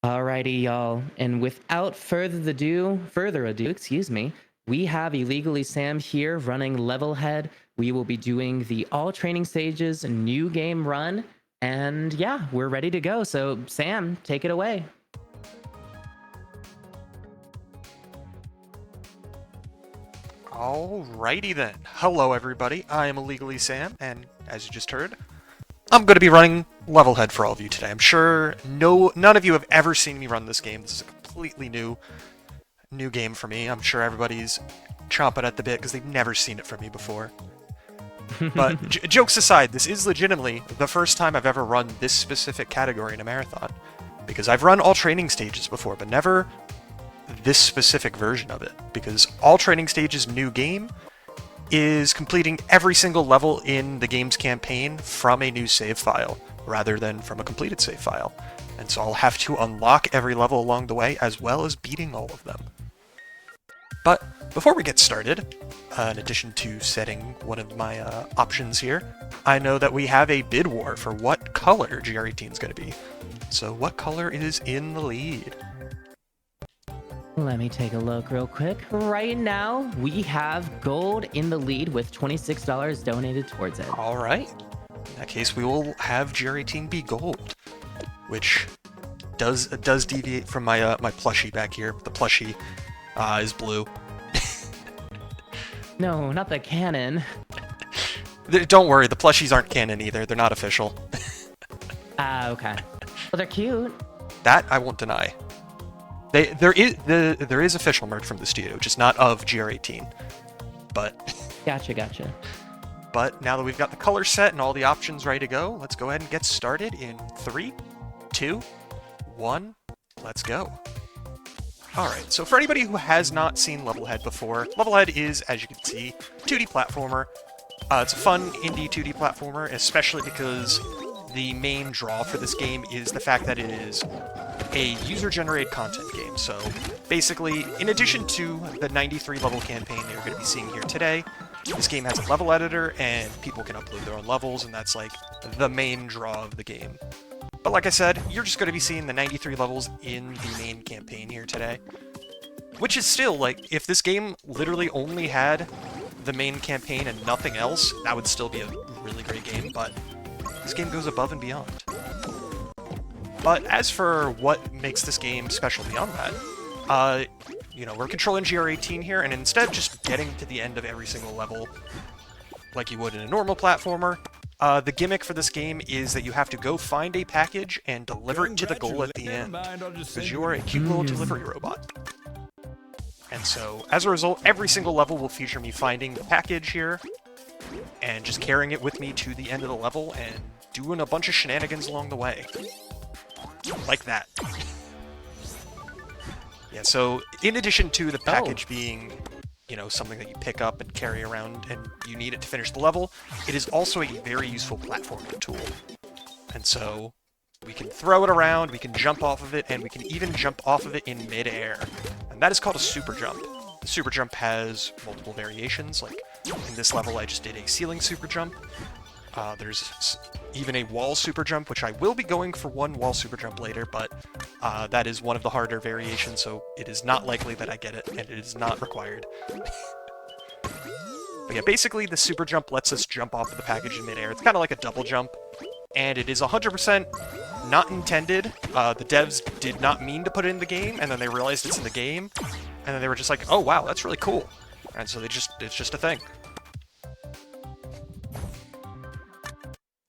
Alrighty, y'all. And without further ado, excuse me, we have Illegally Sam here running LevelHead. We will be doing the all training stages new game run. And yeah, we're ready to go. So Sam, take it away. Alrighty then. Hello everybody, I am IllegallySam, and as you just heard, I'm going to be running LevelHead for all of you today. I'm sure none of you have ever seen me run this game. This is a completely new game for me. I'm sure everybody's chomping at the bit because they've never seen it from me before. But jokes aside, this is legitimately the first time I've ever run this specific category in a marathon. Because I've run all training stages before, but never this specific version of it, because all training stages new game is completing every single level in the game's campaign from a new save file rather than from a completed save file. And so I'll have to unlock every level along the way as well as beating all of them. But before we get started, in addition to setting one of my options here, I know that we have a bid war for what color GR18 is going to be. So what color is in the lead? Let me take a look real quick. Right now, we have gold in the lead with $26 donated towards it. All right. In that case, we will have GR18 be gold, which does deviate from my my plushie back here. The plushie is blue. No, not the cannon. Don't worry, the plushies aren't canon either. They're not official. Okay. Well, they're cute. That I won't deny. There is official merch from the studio, just not of GR18. But Gotcha. But now that we've got the color set and all the options ready to go, let's go ahead and get started in 3, 2, 1, let's go. Alright, so for anybody who has not seen LevelHead before, LevelHead is, as you can see, 2D platformer. It's a fun indie 2D platformer, especially because the main draw for this game is the fact that it is a user-generated content game. So basically, in addition to the 93 level campaign that you're going to be seeing here today, this game has a level editor and people can upload their own levels, and that's like the main draw of the game. But like I said, you're just going to be seeing the 93 levels in the main campaign here today. Which is still, like, if this game literally only had the main campaign and nothing else, that would still be a really great game, but this game goes above and beyond. But as for what makes this game special beyond that, you know, we're controlling GR18 here, and instead of just getting to the end of every single level like you would in a normal platformer, the gimmick for this game is that you have to go find a package and deliver it to the goal at the end, because you are a cute little delivery robot. And so, as a result, every single level will feature me finding the package here, and just carrying it with me to the end of the level, and doing a bunch of shenanigans along the way. Like that. Yeah, so in addition to the package being, you know, something that you pick up and carry around and you need it to finish the level, it is also a very useful platforming tool. And so we can throw it around, we can jump off of it, and we can even jump off of it in mid-air. And that is called a super jump. The super jump has multiple variations, like in this level I just did a ceiling super jump. There's even a wall super jump, which I will be going for one wall super jump later, but that is one of the harder variations, so it is not likely that I get it, and it is not required. But yeah, basically the super jump lets us jump off of the package in midair. It's kind of like a double jump, and it is 100% not intended. The devs did not mean to put it in the game, and then they realized it's in the game, and then they were just like, oh wow, that's really cool. And so it's just a thing.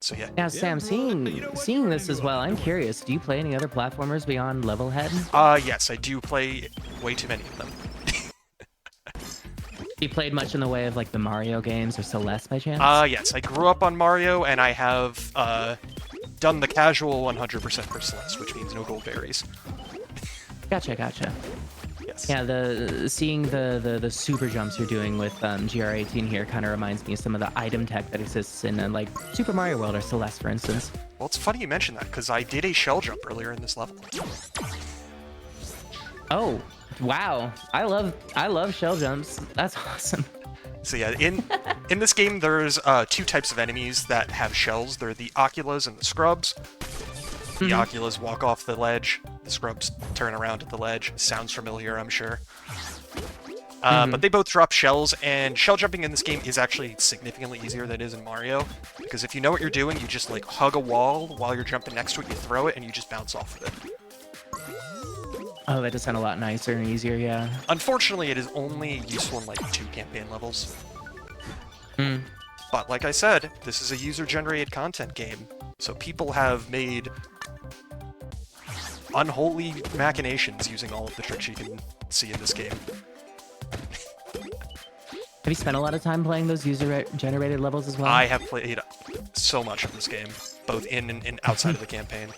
So yeah. Now, Sam, seeing this as well, I'm curious. Do you play any other platformers beyond LevelHead? Yes, I do play way too many of them. You played much in the way of like the Mario games or Celeste by chance? Yes, I grew up on Mario, and I have done the casual 100% for Celeste, which means no gold berries. Gotcha. Yes. Yeah, seeing the super jumps you're doing with GR18 here kind of reminds me of some of the item tech that exists in like Super Mario World or Celeste, for instance. Well, it's funny you mention that, because I did a shell jump earlier in this level. Oh, wow. I love shell jumps. That's awesome. So yeah, in this game, there's two types of enemies that have shells. They're the Oculas and the Scrubs. the Oculus walk off the ledge. The scrubs turn around at the ledge. Sounds familiar, I'm sure. But they both drop shells, and shell jumping in this game is actually significantly easier than it is in Mario, because if you know what you're doing, you just like hug a wall while you're jumping next to it, you throw it, and you just bounce off of it. Oh, that does sound a lot nicer and easier, yeah. Unfortunately, it is only useful in like 2 campaign levels. Hmm. But like I said, this is a user-generated content game, so people have made unholy machinations using all of the tricks you can see in this game. Have you spent a lot of time playing those user-generated levels as well? I have played so much of this game, both in and outside of the campaign.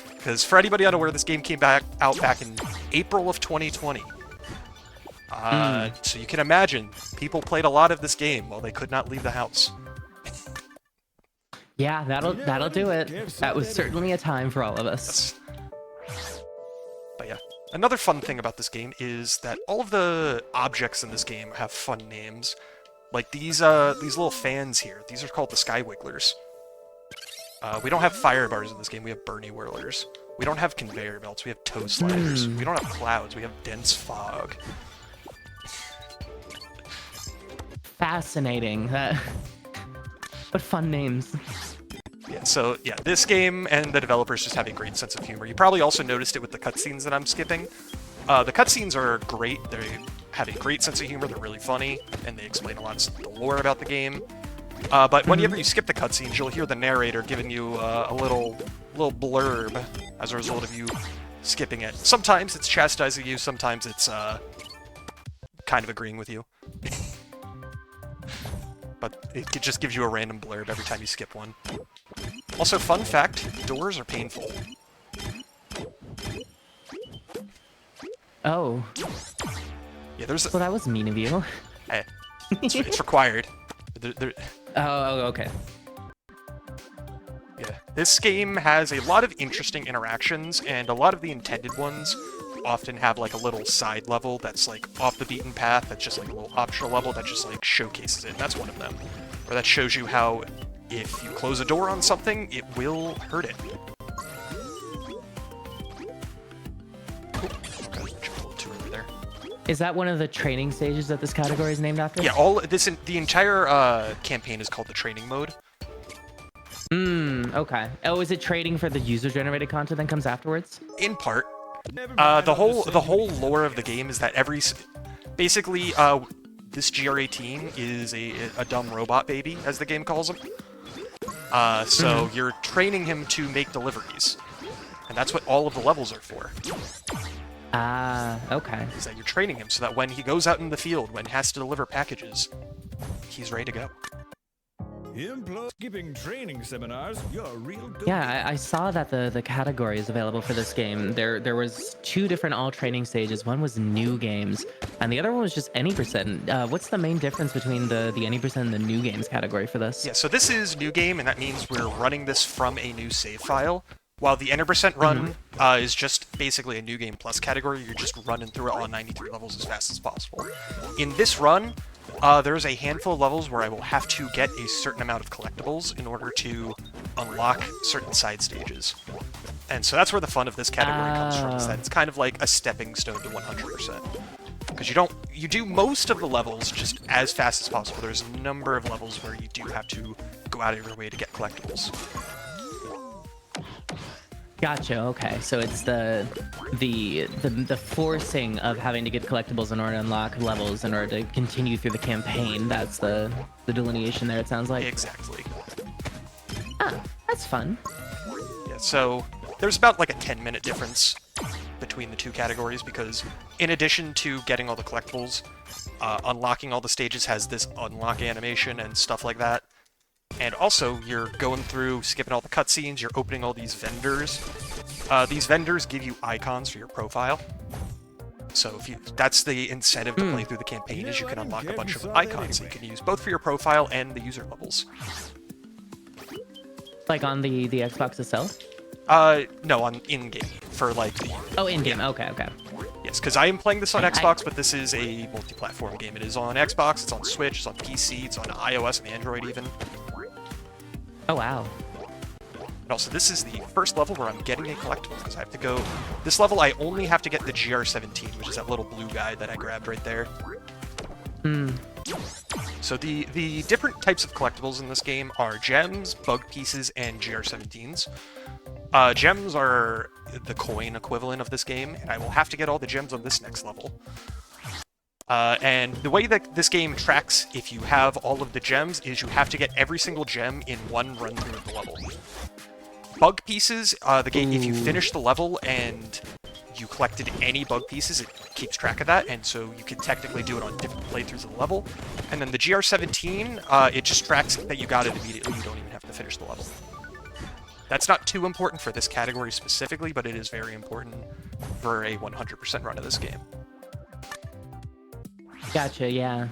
Because for anybody unaware, this game came out back in April of 2020. So you can imagine, people played a lot of this game while they could not leave the house. Yeah, that'll do it. That was certainly a time for all of us. But yeah. Another fun thing about this game is that all of the objects in this game have fun names. Like these little fans here. These are called the Sky Wigglers. We don't have fire bars in this game, we have Bernie Whirlers. We don't have conveyor belts, we have toe sliders. We don't have clouds, we have dense fog. Fascinating. What fun names. Yeah, so yeah, this game and the developers just have a great sense of humor. You probably also noticed it with the cutscenes that I'm skipping. The cutscenes are great. They have a great sense of humor. They're really funny, and they explain a lot of the lore about the game. But whenever you skip the cutscenes, you'll hear the narrator giving you a little blurb as a result of you skipping it. Sometimes it's chastising you. Sometimes it's kind of agreeing with you. But it just gives you a random blurb every time you skip one. Also, fun fact, doors are painful. Oh. Yeah, there's. Well, that was mean of you. Hey, it's required. Oh, okay. Yeah, this game has a lot of interesting interactions, and a lot of the intended ones often have like a little side level that's like off the beaten path, that's just like a little optional level that just like showcases it, and that's one of them. Where that shows you how if you close a door on something, it will hurt it. Is that one of the training stages that this category is named after? Yeah, the entire campaign is called the training mode. Okay. Oh, is it trading for the user-generated content that comes afterwards? In part. The whole lore of the game is that basically, this GR18 is a dumb robot baby, as the game calls him. So you're training him to make deliveries. And that's what all of the levels are for. Okay. Is that you're training him so that when he goes out in the field, when he has to deliver packages, he's ready to go. Skipping training seminars, you're a real good. Yeah, I saw that the category is available for this game. There was 2 different all training stages. One was new games, and the other one was just any percent. What's the main difference between the any percent and the new games category for this? Yeah, so this is new game, and that means we're running this from a new save file. While the N% run is just basically a new game plus category, you're just running through it all 93 levels as fast as possible. In this run, there's a handful of levels where I will have to get a certain amount of collectibles in order to unlock certain side stages. And so that's where the fun of this category comes from, is that it's kind of like a stepping stone to 100%. Because you do most of the levels just as fast as possible. There's a number of levels where you do have to go out of your way to get collectibles. Gotcha. Okay, so it's the forcing of having to get collectibles in order to unlock levels in order to continue through the campaign. That's the delineation there. It sounds like. Exactly. Ah, that's fun. Yeah. So there's about like a 10-minute difference between the 2 categories because in addition to getting all the collectibles, unlocking all the stages has this unlock animation and stuff like that. And also, you're going through, skipping all the cutscenes, you're opening all these vendors. These vendors give you icons for your profile. So that's the incentive to play through the campaign, is you can unlock a bunch of icons that you can use both for your profile and the user levels. Like on the Xbox itself? No, on in-game, for like the... Oh, in-game, yeah. okay. Yes, because I am playing this on Xbox, but this is a multi-platform game. It is on Xbox, it's on Switch, it's on PC, it's on iOS and Android even. Oh, wow. And also, this is the first level where I'm getting a collectible, because I have to go... This level, I only have to get the GR17, which is that little blue guy that I grabbed right there. So the different types of collectibles in this game are gems, bug pieces, and GR17s. Gems are the coin equivalent of this game, and I will have to get all the gems on this next level. And the way that this game tracks if you have all of the gems is you have to get every single gem in one run through of the level. Bug pieces, the game, if you finish the level and you collected any bug pieces, it keeps track of that, and so you can technically do it on different playthroughs of the level. And then the GR17, it just tracks that you got it immediately, you don't even have to finish the level. That's not too important for this category specifically, but it is very important for a 100% run of this game. Gotcha, yeah.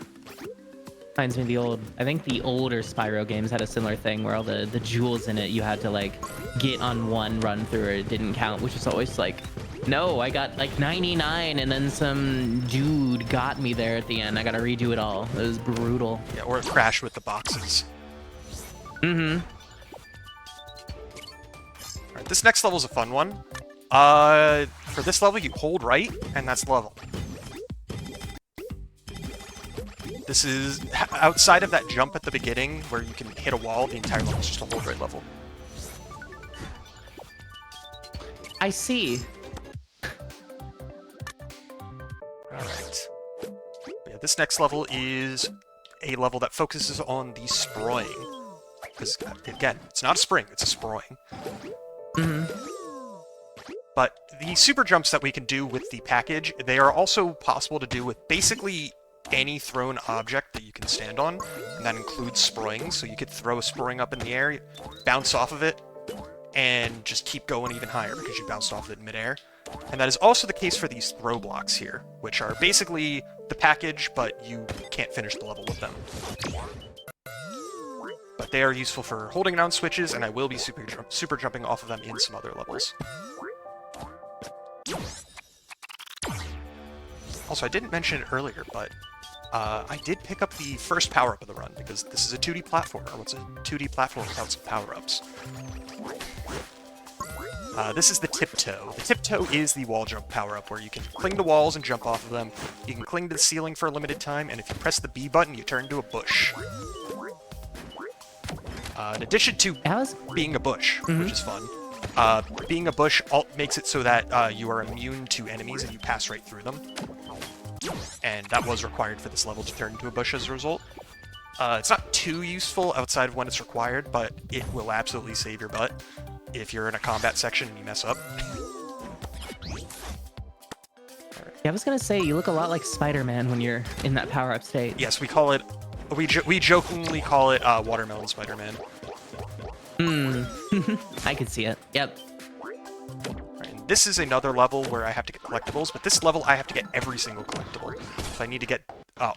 Reminds me of I think the older Spyro games had a similar thing where all the jewels in it you had to like get on one run through or it didn't count, which is always like, no, I got like 99 and then some dude got me there at the end. I gotta redo it all. It was brutal. Yeah, or it crashed with the boxes. Alright, this next level is a fun one. For this level, you hold right, and that's the level. This is outside of that jump at the beginning where you can hit a wall, the entire level is just a hold right level. I see. Alright. Yeah, this next level is a level that focuses on the sproing. Because, again, it's not a spring, it's a sproing. But the super jumps that we can do with the package, they are also possible to do with basically any thrown object that you can stand on, and that includes sproing, so you could throw a sproing up in the air, bounce off of it, and just keep going even higher because you bounced off of it in midair. And that is also the case for these throw blocks here, which are basically the package, but you can't finish the level with them. But they are useful for holding down switches, and I will be super jumping off of them in some other levels. Also, I didn't mention it earlier, but I did pick up the first power-up of the run, because this is a 2D platformer. What's a 2D platform without some power-ups? This is the tiptoe. The tiptoe is the wall jump power-up, where you can cling to walls and jump off of them. You can cling to the ceiling for a limited time, and if you press the B button, you turn into a bush. In addition to being a bush, which is fun, being a bush makes it so that you are immune to enemies and you pass right through them. And that was required for this level to turn into a bush as a result. It's not too useful outside of when it's required, but it will absolutely save your butt if you're in a combat section and you mess up. Yeah, I was gonna say, you look a lot like Spider-Man when you're in that power-up state. Yes, we call it... We jokingly call it Watermelon Spider-Man. I could see it. Yep. And this is another level where I have to get collectibles, but this level I have to get every single collectible. So I need to get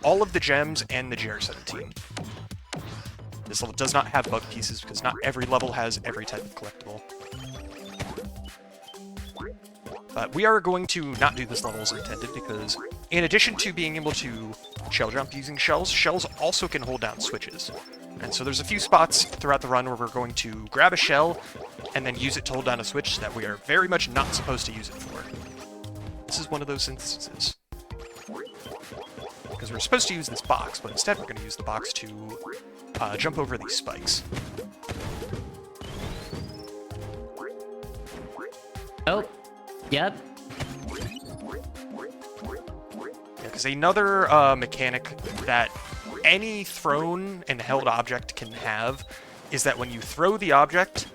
all of the gems and the GR17. This level does not have bug pieces because not every level has every type of collectible. But we are going to not do this level as intended because in addition to being able to shell jump using shells, shells also can hold down switches. And so there's a few spots throughout the run where we're going to grab a shell and then use it to hold down a switch that we are very much not supposed to use it for. This is one of those instances. Because we're supposed to use this box, but instead we're going to use the box to jump over these spikes. Oh, yep. Yeah, because another mechanic that any thrown and held object can have is that when you throw the object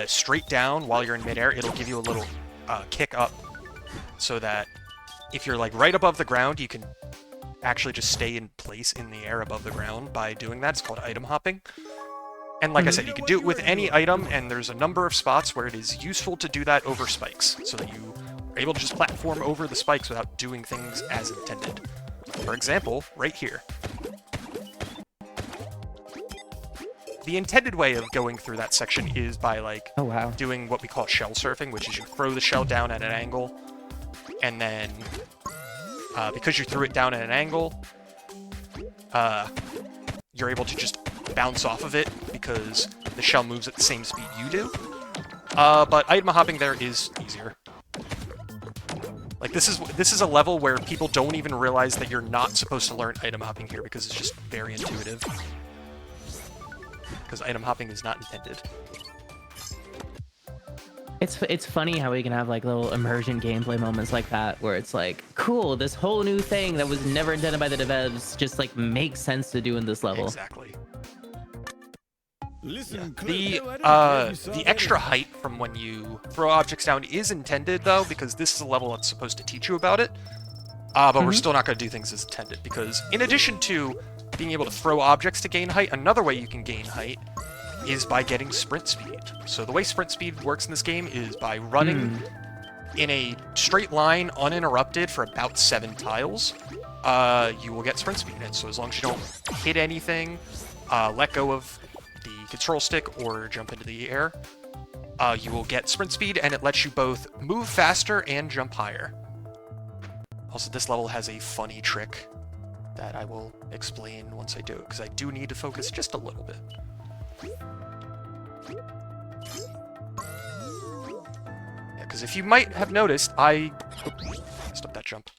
straight down while you're in midair, it'll give you a little kick up so that if you're like right above the ground, you can actually just stay in place in the air above the ground by doing that. It's called item hopping. And like I said, you can do it with any item, and there's a number of spots where it is useful to do that over spikes, so that you are able to just platform over the spikes without doing things as intended. For example, right here. The intended way of going through that section is by, like, doing what we call shell surfing, which is you throw the shell down at an angle, and then, because you threw it down at an angle, you're able to just bounce off of it because the shell moves at the same speed you do. But item hopping there is easier. Like, this is a level where people don't even realize that you're not supposed to learn item hopping here because it's just very intuitive. Because item hopping is not intended. It's funny how we can have like little immersion gameplay moments like that where it's like, cool, this whole new thing that was never intended by the devs just like makes sense to do in this level. Exactly. Listen, The extra height from when you throw objects down is intended, though, because this is a level that's supposed to teach you about it. But we're still not going to do things as intended, because in addition to being able to throw objects to gain height, another way you can gain height is by getting sprint speed. So the way sprint speed works in this game is by running in a straight line, uninterrupted, for about 7 tiles. You will get sprint speed. And so as long as you don't hit anything, let go of the control stick or jump into the air, you will get sprint speed, and it lets you both move faster and jump higher. Also, this level has a funny trick that I will explain once I do it, because I do need to focus just a little bit. Yeah, because if you might have noticed, I messed up that jump.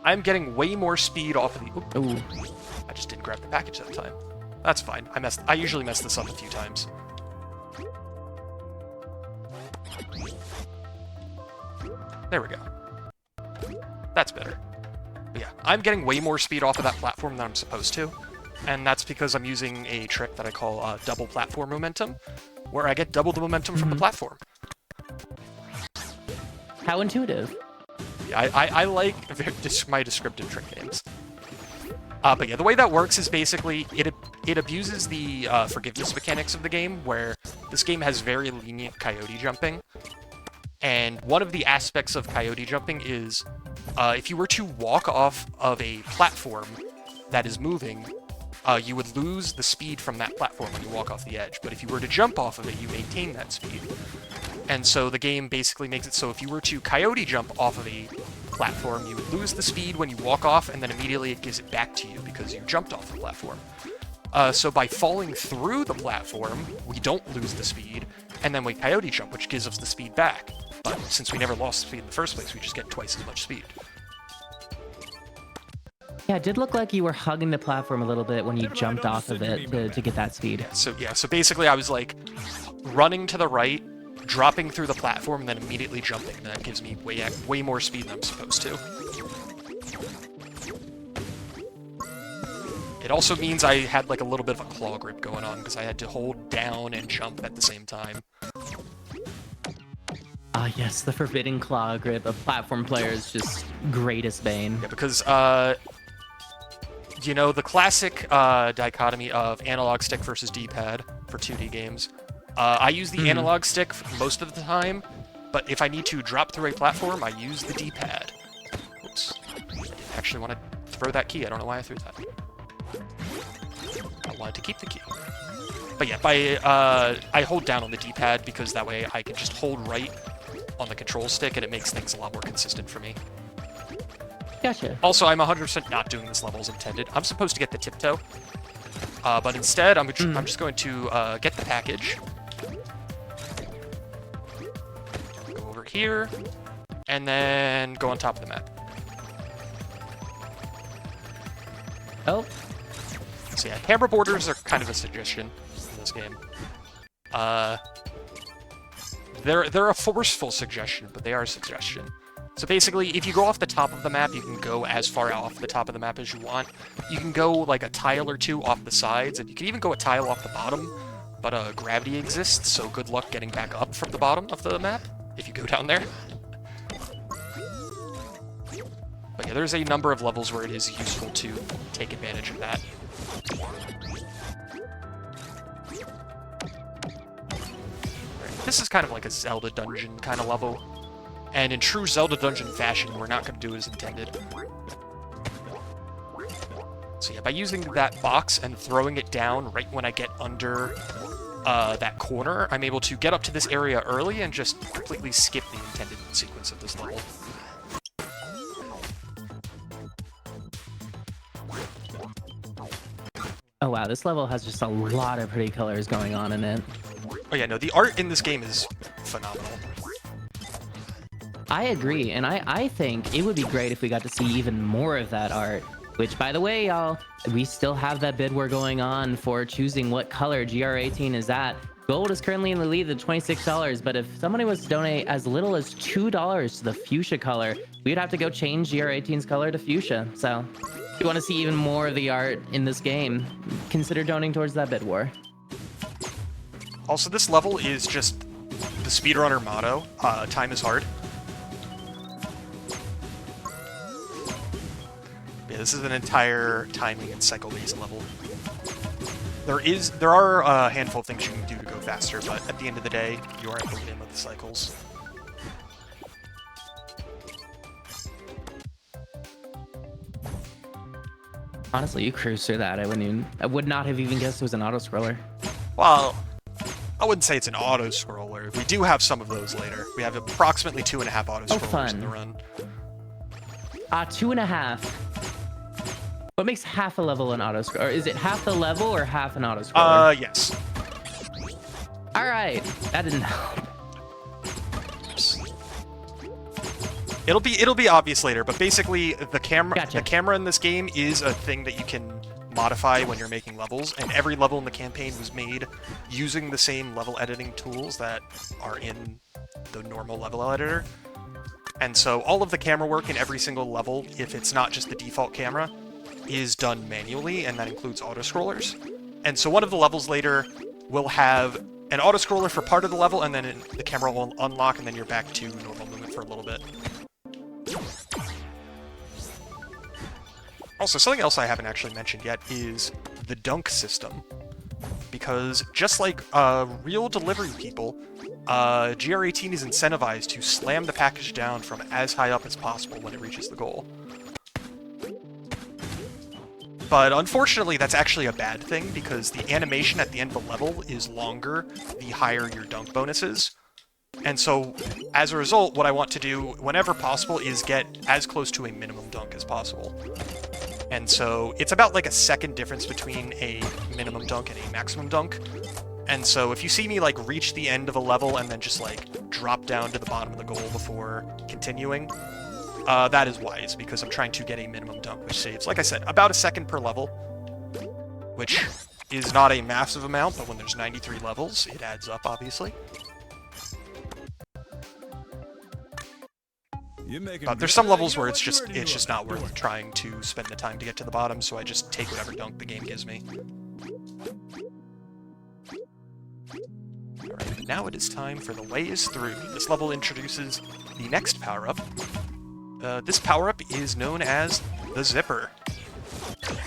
I'm getting way more speed off of the... Ooh. I just didn't grab the package that time. That's fine. I usually mess this up a few times. There we go. That's better. But yeah, I'm getting way more speed off of that platform than I'm supposed to. And that's because I'm using a trick that I call double platform momentum, where I get double the momentum from the platform. How intuitive. Yeah, I like my descriptive trick games. But yeah, the way that works is basically it abuses the forgiveness mechanics of the game, where this game has very lenient coyote jumping. And one of the aspects of coyote jumping is if you were to walk off of a platform that is moving, you would lose the speed from that platform when you walk off the edge. But if you were to jump off of it, you maintain that speed. And so the game basically makes it so if you were to coyote jump off of a platform, you would lose the speed when you walk off, and then immediately it gives it back to you because you jumped off the platform. So by falling through the platform, we don't lose the speed, and then we coyote jump, which gives us the speed back. But since we never lost speed in the first place, we just get twice as much speed. Yeah, it did look like you were hugging the platform a little bit when you jumped off of it to get that speed. So basically I was like running to the right, dropping through the platform, and then immediately jumping, and that gives me way more speed than I'm supposed to. It also means I had like a little bit of a claw grip going on, because I had to hold down and jump at the same time. Ah, yes, the forbidden claw grip, a platform player's just greatest bane. Yeah, because, you know, the classic dichotomy of analog stick versus D-pad for 2D games. I use the analog stick most of the time, but if I need to drop through a platform, I use the D-pad. Oops. I didn't actually want to throw that key. I don't know why I threw that. I wanted to keep the key. But yeah, I hold down on the D-pad because that way I can just hold right on the control stick, and it makes things a lot more consistent for me. Gotcha. Also, I'm 100% not doing this level as intended. I'm supposed to get the tiptoe, but instead I'm just going to get the package, go over here, and then go on top of the map. Oh. So yeah, camera borders are kind of a suggestion in this game. They're a forceful suggestion, but they are a suggestion. So basically, if you go off the top of the map, you can go as far off the top of the map as you want. You can go like a tile or two off the sides, and you can even go a tile off the bottom, but gravity exists, so good luck getting back up from the bottom of the map if you go down there. But yeah, there's a number of levels where it is useful to take advantage of that. This is kind of like a Zelda dungeon kind of level. And in true Zelda dungeon fashion, we're not going to do it as intended. So yeah, by using that box and throwing it down right when I get under that corner, I'm able to get up to this area early and just completely skip the intended sequence of this level. Oh wow, this level has just a lot of pretty colors going on in it. Oh yeah, no, the art in this game is phenomenal. I agree, and I think it would be great if we got to see even more of that art. Which, by the way, y'all, we still have that bid war going on for choosing what color GR18 is at. Gold is currently in the lead at $26, but if somebody was to donate as little as $2 to the fuchsia color, we'd have to go change GR18's color to fuchsia. So, if you want to see even more of the art in this game, consider donating towards that bid war. Also, this level is just the speedrunner motto, time is hard. Yeah, this is an entire timing and cycle-based level. There are a handful of things you can do to go faster, but at the end of the day, you are at the whim of the cycles. Honestly, you cruise through that. I would not have even guessed it was an auto-scroller. Well, I wouldn't say it's an auto-scroller. We do have some of those later. We have approximately 2.5 auto-scrollers in the run. 2.5. What makes half a level an auto-scroller? Or is it half the level or half an auto-scroller? Yes. All right, that didn't help. It'll be obvious later, but basically the camera Gotcha. the camera in this game is a thing that you can modify when you're making levels, and every level in the campaign was made using the same level editing tools that are in the normal level editor. And so all of the camera work in every single level, if it's not just the default camera, is done manually, and that includes auto-scrollers. And so one of the levels later will have an auto-scroller for part of the level, and then the camera will unlock, and then you're back to normal movement for a little bit. Also, something else I haven't actually mentioned yet is the dunk system. Because just like real delivery people, GR18 is incentivized to slam the package down from as high up as possible when it reaches the goal. But unfortunately, that's actually a bad thing, because the animation at the end of the level is longer the higher your dunk bonus is. And so, as a result, what I want to do, whenever possible, is get as close to a minimum dunk as possible. And so, it's about like a second difference between a minimum dunk and a maximum dunk. And so, if you see me like reach the end of a level and then just like drop down to the bottom of the goal before continuing, that is wise, because I'm trying to get a minimum dunk, which saves, like I said, about a second per level, which is not a massive amount, but when there's 93 levels, it adds up, obviously. There's some levels where it's just not worth trying to spend the time to get to the bottom, so I just take whatever dunk the game gives me. Alright, now it is time for the way is through. This level introduces the next power-up. This power-up is known as the Zipper,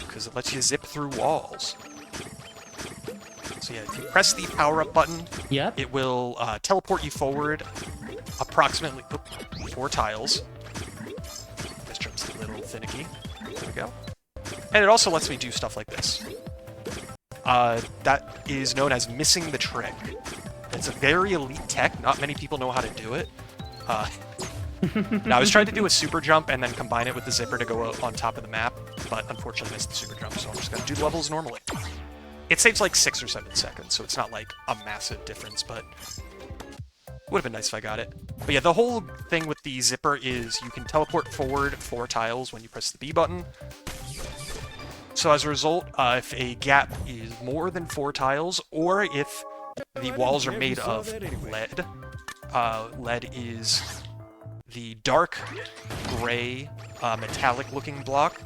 because it lets you zip through walls. So yeah, if you press the power-up button, Yep. it will teleport you forward approximately 4 tiles. This jump's a little finicky. There we go. And it also lets me do stuff like this. That is known as missing the trick. It's a very elite tech. Not many people know how to do it. Now, I was trying to do a super jump and then combine it with the zipper to go on top of the map, but unfortunately missed the super jump, so I'm just going to do the levels normally. It saves like 6 or 7 seconds, so it's not like a massive difference, but would have been nice if I got it. But yeah, the whole thing with the zipper is you can teleport forward 4 tiles when you press the B button. So as a result, if a gap is more than 4 tiles, or if the walls are made of lead, lead is the dark gray metallic-looking block,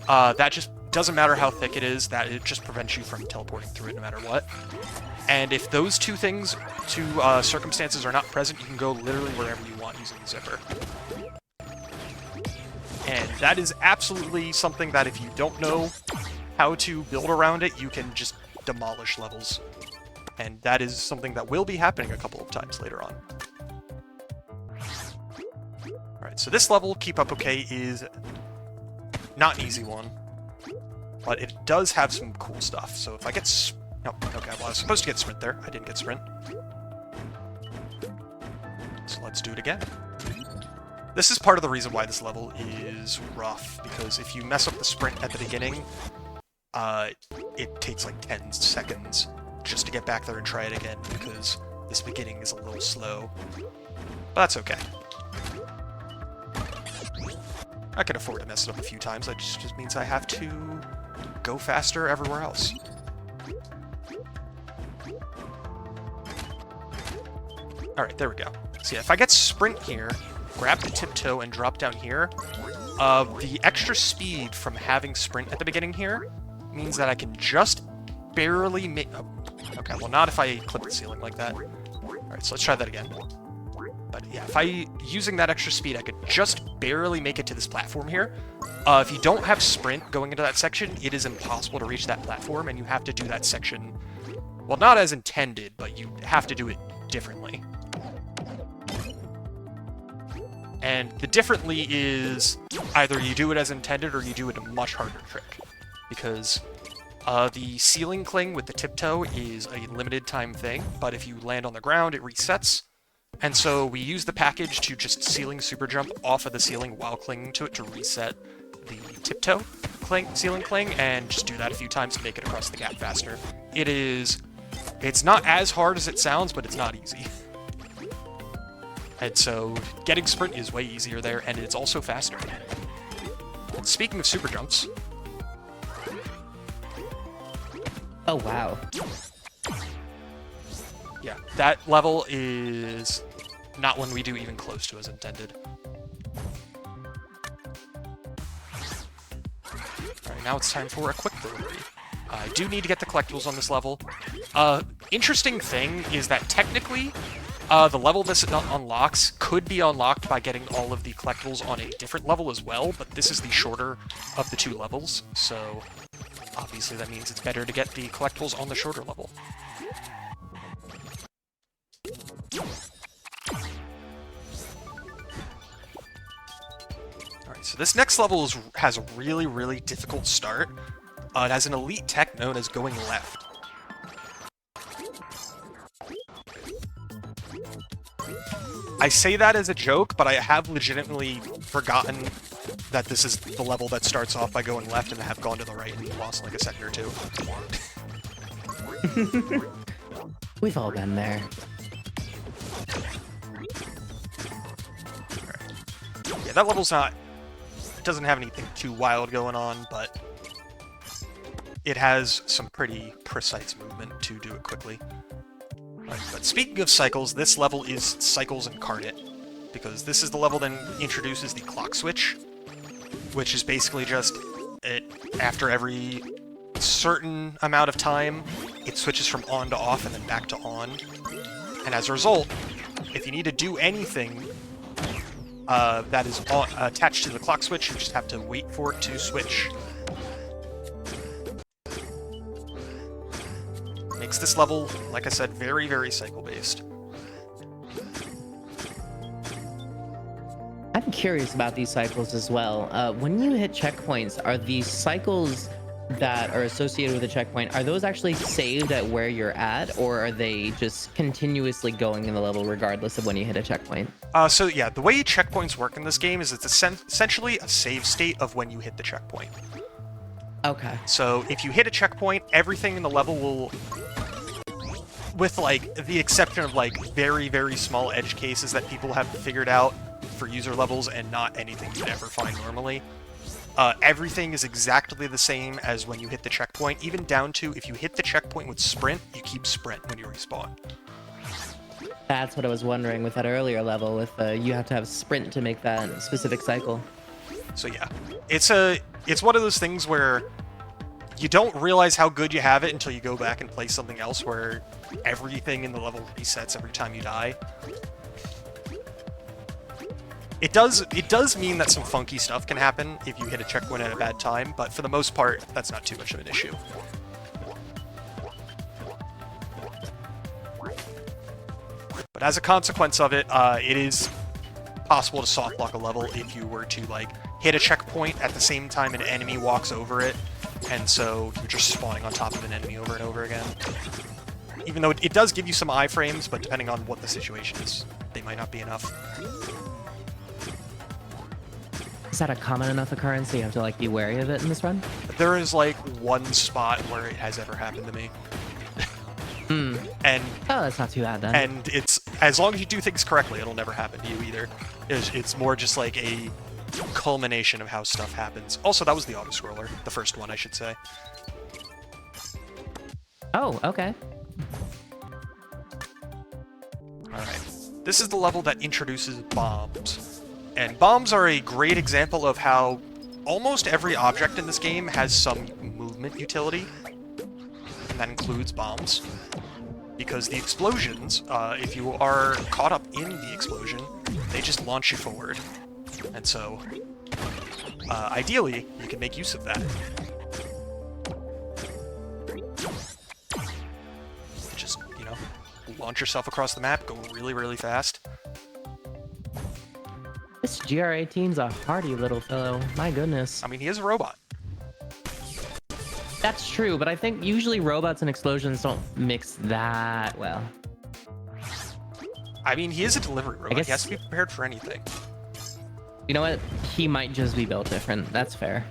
that just doesn't matter how thick it is, that it just prevents you from teleporting through it no matter what. And if those two circumstances are not present, you can go literally wherever you want using the zipper. And that is absolutely something that if you don't know how to build around it, you can just demolish levels. And that is something that will be happening a couple of times later on. Alright, so this level, Keep Up Okay, is not an easy one. But it does have some cool stuff. So if I get... No, okay, well I was supposed to get Sprint there. I didn't get Sprint. So let's do it again. This is part of the reason why this level is rough, because if you mess up the Sprint at the beginning, it takes like 10 seconds just to get back there and try it again because this beginning is a little slow. But that's okay. I can afford to mess it up a few times. That just means I have to go faster everywhere else. Alright, there we go. So yeah, if I get sprint here, grab the tiptoe and drop down here, the extra speed from having sprint at the beginning here means that I can just barely make... Oh, okay, well not if I clip the ceiling like that. Alright, so let's try that again. But yeah, if using that extra speed, I could just barely make it to this platform here. If you don't have sprint going into that section, it is impossible to reach that platform, and you have to do that section, well, not as intended, but you have to do it differently. And the differently is either you do it as intended or you do it a much harder trick. Because the ceiling cling with the tiptoe is a limited time thing, but if you land on the ground, it resets. And so we use the package to just ceiling super jump off of the ceiling while clinging to it to reset the tiptoe ceiling cling, and just do that a few times to make it across the gap faster. It's not as hard as it sounds, but it's not easy. And so getting sprint is way easier there, and it's also faster. And speaking of super jumps... Oh, wow. Yeah, that level is not one we do even close to as intended. Alright, now it's time for a quick delivery. I do need to get the collectibles on this level. Interesting thing is that technically, the level this unlocks could be unlocked by getting all of the collectibles on a different level as well, but this is the shorter of the two levels, so obviously that means it's better to get the collectibles on the shorter level. Alright, so this next level has a really, really difficult start. It has an elite tech known as going left. I say that as a joke, but I have legitimately forgotten that this is the level that starts off by going left and have gone to the right and lost in like a second or two. We've all been there. Yeah, that level's not... It doesn't have anything too wild going on, but it has some pretty precise movement to do it quickly. Right, but speaking of cycles, this level is Cycles Incarnate, because this is the level that introduces the clock switch, which is basically just after every certain amount of time, it switches from on to off and then back to on. And as a result, if you need to do anything that is attached to the clock switch, you just have to wait for it to switch. Makes this level, like I said, very, very cycle-based. I'm curious about these cycles as well. When you hit checkpoints, are these cycles that are associated with a checkpoint, are those actually saved at where you're at, or are they just continuously going in the level regardless of when you hit a checkpoint? So yeah, the way checkpoints work in this game is it's essentially a save state of when you hit the checkpoint. Okay. So if you hit a checkpoint, everything in the level will, with like the exception of like very, very small edge cases that people have figured out for user levels and not anything you'd ever find normally, everything is exactly the same as when you hit the checkpoint, even down to if you hit the checkpoint with sprint, you keep sprint when you respawn. That's what I was wondering with that earlier level, with you have to have sprint to make that specific cycle. So yeah, it's one of those things where you don't realize how good you have it until you go back and play something else where everything in the level resets every time you die. It does mean that some funky stuff can happen if you hit a checkpoint at a bad time, but for the most part, that's not too much of an issue. But as a consequence of it, it is possible to soft block a level if you were to like hit a checkpoint at the same time an enemy walks over it, and so you're just spawning on top of an enemy over and over again. Even though it does give you some iframes, but depending on what the situation is, they might not be enough. Is that a common enough occurrence so you have to like be wary of it in this run? there is like one spot where it has ever happened to me. And Oh, that's not too bad then. and it's as long as you do things correctly, it'll never happen to you either. It's more just like a culmination of how stuff happens. Also, that was the auto-scroller, the first one, I should say. Oh, okay. Alright. This is the level that introduces bombs. And bombs are a great example of how almost every object in this game has some movement utility. And that includes bombs. Because the explosions, if you are caught up in the explosion, they just launch you forward. And so, ideally, you can make use of that. Just, you know, launch yourself across the map, go really, really fast. This GR18's a hardy little fellow. My goodness. I mean, he is a robot. That's true, but I think usually robots and explosions don't mix that well. I mean, he is a delivery robot. guess- He has to be prepared for anything. You know what? He might just be built different. That's fair.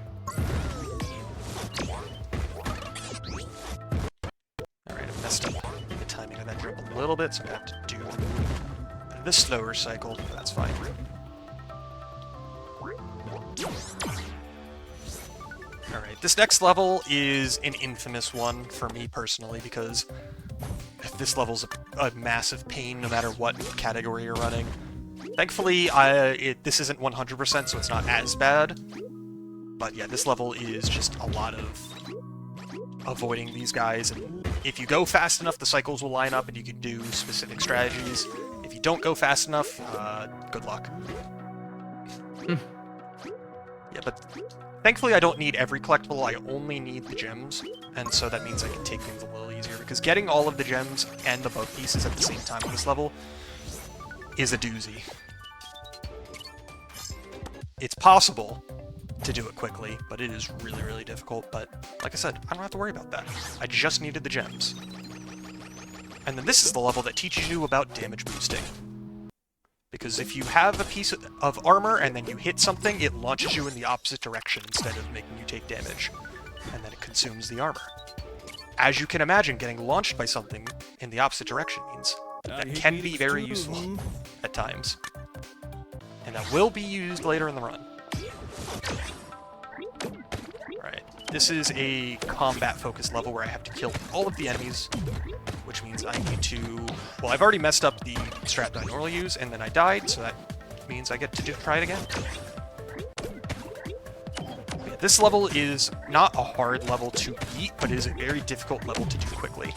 Alright, I messed up the timing of that jump a little bit, so I have to do the slower cycle, but that's fine. Alright, this next level is an infamous one for me personally, because this level's a massive pain no matter what category you're running. Thankfully, this isn't 100%, so it's not as bad. But yeah, this level is just a lot of avoiding these guys. And if you go fast enough, the cycles will line up and you can do specific strategies. If you don't go fast enough, good luck. Yeah, but thankfully I don't need every collectible, I only need the gems, and so that means I can take things a little easier, because getting all of the gems and the bug pieces at the same time on this level is a doozy. It's possible to do it quickly, but it is really, really difficult, but like I said, I don't have to worry about that. I just needed the gems. And then this is the level that teaches you about damage boosting. Because if you have a piece of armor and then you hit something, it launches you in the opposite direction instead of making you take damage. And then it consumes the armor. As you can imagine, getting launched by something in the opposite direction means that can be very useful at times. And that will be used later in the run. Alright, this is a combat-focused level where I have to kill all of the enemies, which means I need to... Well, I've already messed up the strat that I normally use, and then I died, so that means I get to try it again. Yeah, this level is not a hard level to beat, but it is a very difficult level to do quickly.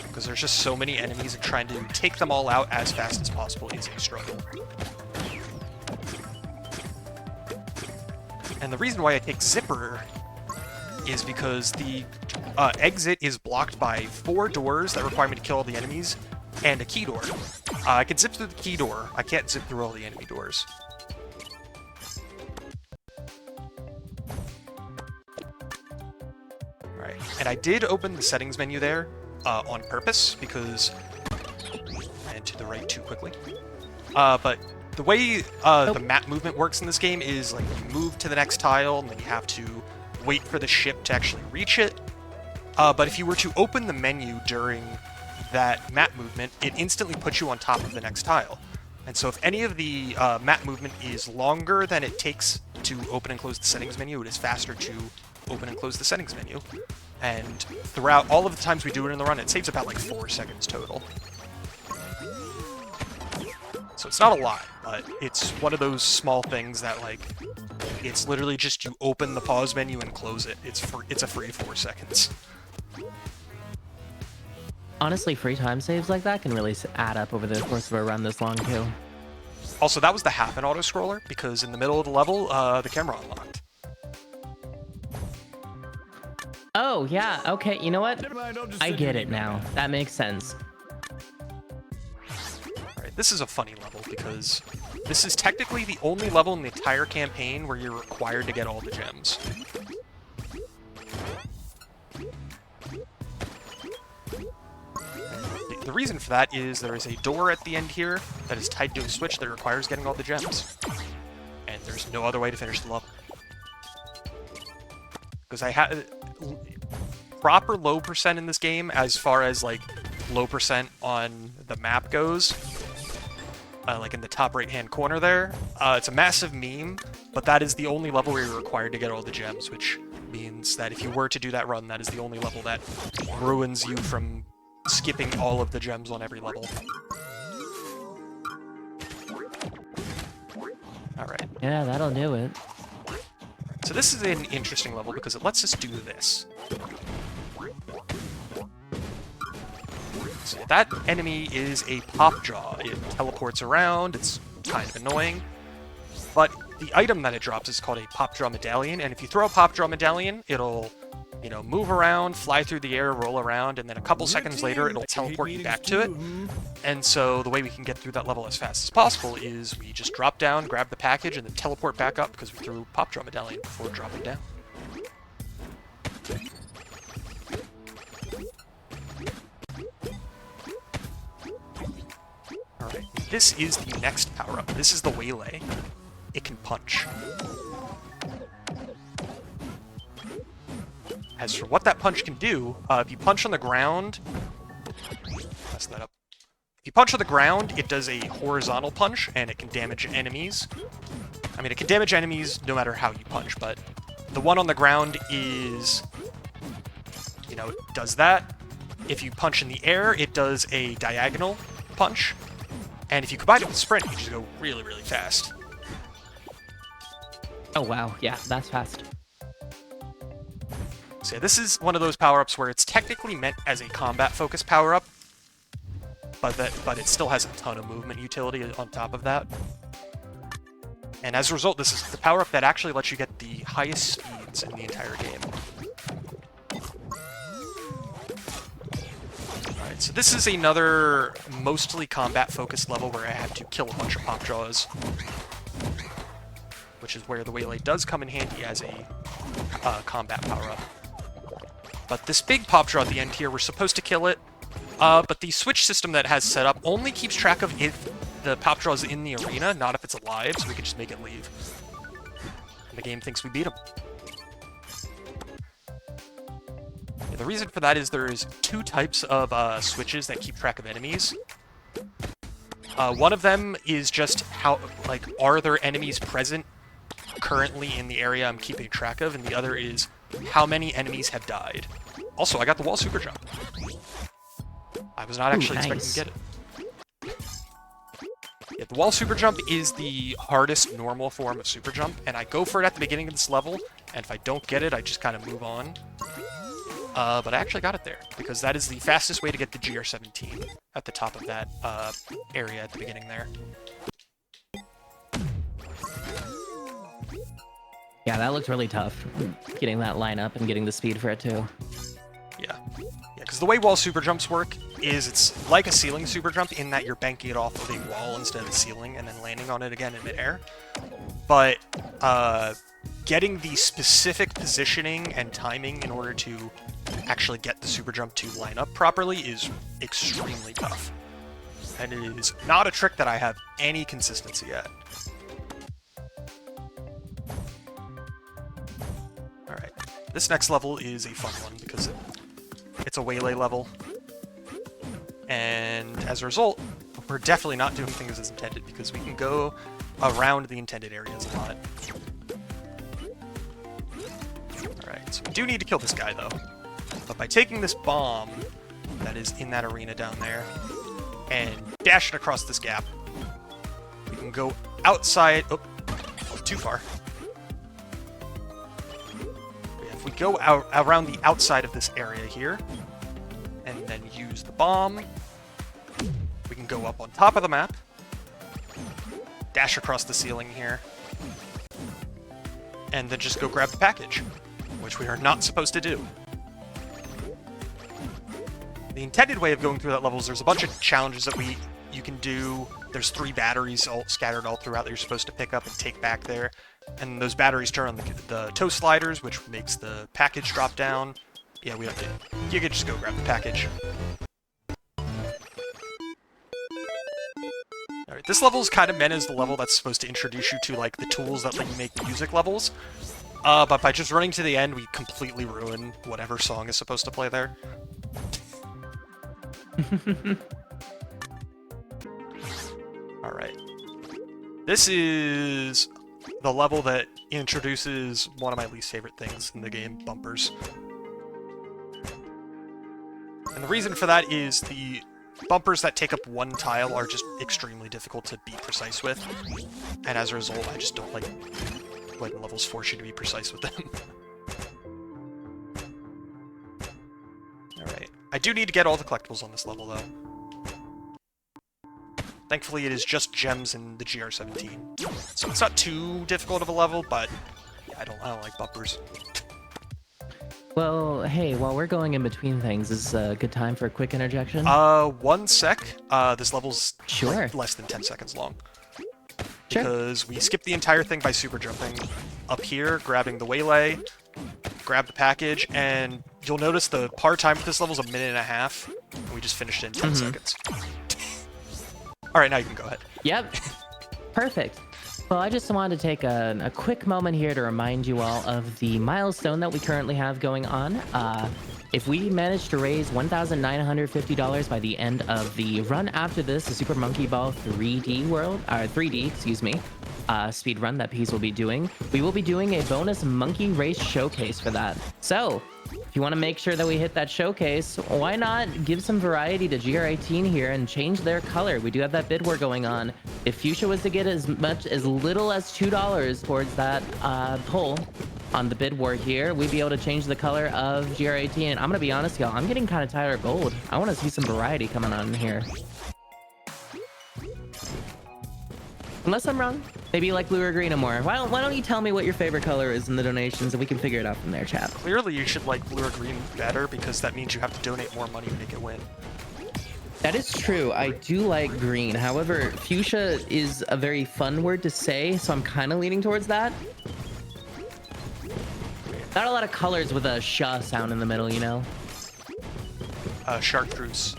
Because there's just so many enemies, and trying to take them all out as fast as possible is a struggle. And the reason why I take Zipper is because the exit is blocked by 4 doors that require me to kill all the enemies, and a key door. I can zip through the key door, I can't zip through all the enemy doors. Alright, and I did open the settings menu there on purpose, because I went to the right too quickly. But the way the map movement works in this game is, like, you move to the next tile, and then you have to wait for the ship to actually reach it. But if you were to open the menu during that map movement, it instantly puts you on top of the next tile. And so if any of the map movement is longer than it takes to open and close the settings menu, it is faster to open and close the settings menu. And throughout all of the times we do it in the run, it saves about like 4 seconds total. So it's not a lot, but it's one of those small things that, like, it's literally just you open the pause menu and close it. It's a free 4 seconds. Honestly, free time saves like that can really add up over the course of a run this long, too. Also, that was the half an auto-scroller, because in the middle of the level, the camera unlocked. Oh, yeah, okay, you know what? Never mind, I'll just I send get you it an email now. That makes sense. Alright, this is a funny level, because this is technically the only level in the entire campaign where you're required to get all the gems. The reason for that is there is a door at the end here that is tied to a switch that requires getting all the gems. And there's no other way to finish the level. because I have proper low percent in this game as far as like low percent on the map goes. Like in the top right-hand corner there. It's a massive meme, but that is the only level where you're required to get all the gems, which means that if you were to do that run, that is the only level that ruins you from skipping all of the gems on every level. Alright. Yeah, that'll do it. So this is an interesting level because it lets us do this. So that enemy is a pop jaw. It teleports around, it's kind of annoying. But the item that it drops is called a pop jaw medallion, and if you throw a pop jaw medallion, it'll, you know, move around, fly through the air, roll around, and then a couple seconds later it'll teleport you back to it. And so the way we can get through that level as fast as possible is we just drop down, grab the package, and then teleport back up because we threw pop jaw medallion before dropping down. Alright, this is the next power-up. This is the Waylay. It can punch. As for what that punch can do, if you punch on the ground... Mess that up. If you punch on the ground, it does a horizontal punch, and it can damage enemies. I mean, it can damage enemies no matter how you punch, but the one on the ground is... You know, it does that. If you punch in the air, it does a diagonal punch. And if you combine it with sprint, you just go really, really fast. Oh wow, yeah, that's fast. So yeah, this is one of those power-ups where it's technically meant as a combat-focused power-up, but it still has a ton of movement utility on top of that. And as a result, this is the power-up that actually lets you get the highest speeds in the entire game. Alright, so this is another mostly combat-focused level where I have to kill a bunch of pop jaws, which is where the Waylay does come in handy as a combat power-up. But this big pop jaw at the end here, we're supposed to kill it, but the switch system that it has set up only keeps track of if the pop jaw is in the arena, not if it's alive, so we can just make it leave. And the game thinks we beat him. Yeah, the reason for that is there's two types of switches that keep track of enemies. One of them is just how, like, are there enemies present currently in the area I'm keeping track of, and the other is how many enemies have died. Also, I got the wall super jump. I was not actually expecting to get it. Yeah, the wall super jump is the hardest normal form of super jump, and I go for it at the beginning of this level, and if I don't get it, I just kind of move on. But I actually got it there, because that is the fastest way to get the GR17 at the top of that area at the beginning there. Yeah, that looked really tough, getting that line up and getting the speed for it too. Yeah, because the way wall super jumps work is it's like a ceiling super jump in that you're banking it off of a wall instead of a ceiling and then landing on it again in midair. But getting the specific positioning and timing in order to actually get the super jump to line up properly is extremely tough. And it is not a trick that I have any consistency at. Alright, this next level is a fun one because it's a Waylay level. And as a result, we're definitely not doing things as intended because we can go around the intended areas a lot. Alright, so we do need to kill this guy though. But by taking this bomb that is in that arena down there and dash it across this gap, we can go outside. Oh, too far. If we go out around the outside of this area here and then use the bomb, we can go up on top of the map, dash across the ceiling here, and then just go grab the package, which we are not supposed to do. The intended way of going through that level is there's a bunch of challenges that you can do. There's 3 batteries all scattered all throughout that you're supposed to pick up and take back there. And those batteries turn on the toe sliders, which makes the package drop down. Yeah, we have to... You could just go grab the package. Alright, this level is kind of meant as the level that's supposed to introduce you to, like, the tools that let you make music levels. But by just running to the end, we completely ruin whatever song is supposed to play there. Alright. This is the level that introduces one of my least favorite things in the game, bumpers. And the reason for that is the bumpers that take up one tile are just extremely difficult to be precise with. And as a result, I just don't like when levels force you to be precise with them. Alright. I do need to get all the collectibles on this level, though. Thankfully, it is just gems in the GR17. So it's not too difficult of a level, but yeah, I don't like bumpers. Well, hey, while we're going in between things, is a good time for a quick interjection? 1 sec. This level's Sure. like less than 10 seconds long. Sure. Because we skip the entire thing by super jumping up here, grabbing the waylay, grab the package, and you'll notice the par time for this level is 1.5 minutes, and we just finished it in 10 seconds. Alright, now you can go ahead. Yep. Perfect. Well, I just wanted to take a quick moment here to remind you all of the milestone that we currently have going on. If we manage to raise $1,950 by the end of the run after this, the Super Monkey Ball 3D, excuse me, speed run that Peas will be doing, we will be doing a bonus monkey race showcase for that. So, if you want to make sure that we hit that showcase, why not give some variety to GR18 here and change their color? We do have that bid war going on. If Fuchsia was to get as little as $2 towards that pull on the bid war here, we'd be able to change the color of GR18. And I'm gonna be honest, y'all, I'm getting kind of tired of gold. I want to see some variety coming on here. Unless I'm wrong, maybe you like blue or green or more. Why don't you tell me what your favorite color is in the donations and we can figure it out from there, chat. Clearly you should like blue or green better, because that means you have to donate more money to make it win. That is true. I do like green. However, fuchsia is a very fun word to say, so I'm kind of leaning towards that. Not a lot of colors with a sh sound in the middle, you know? Chartreuse.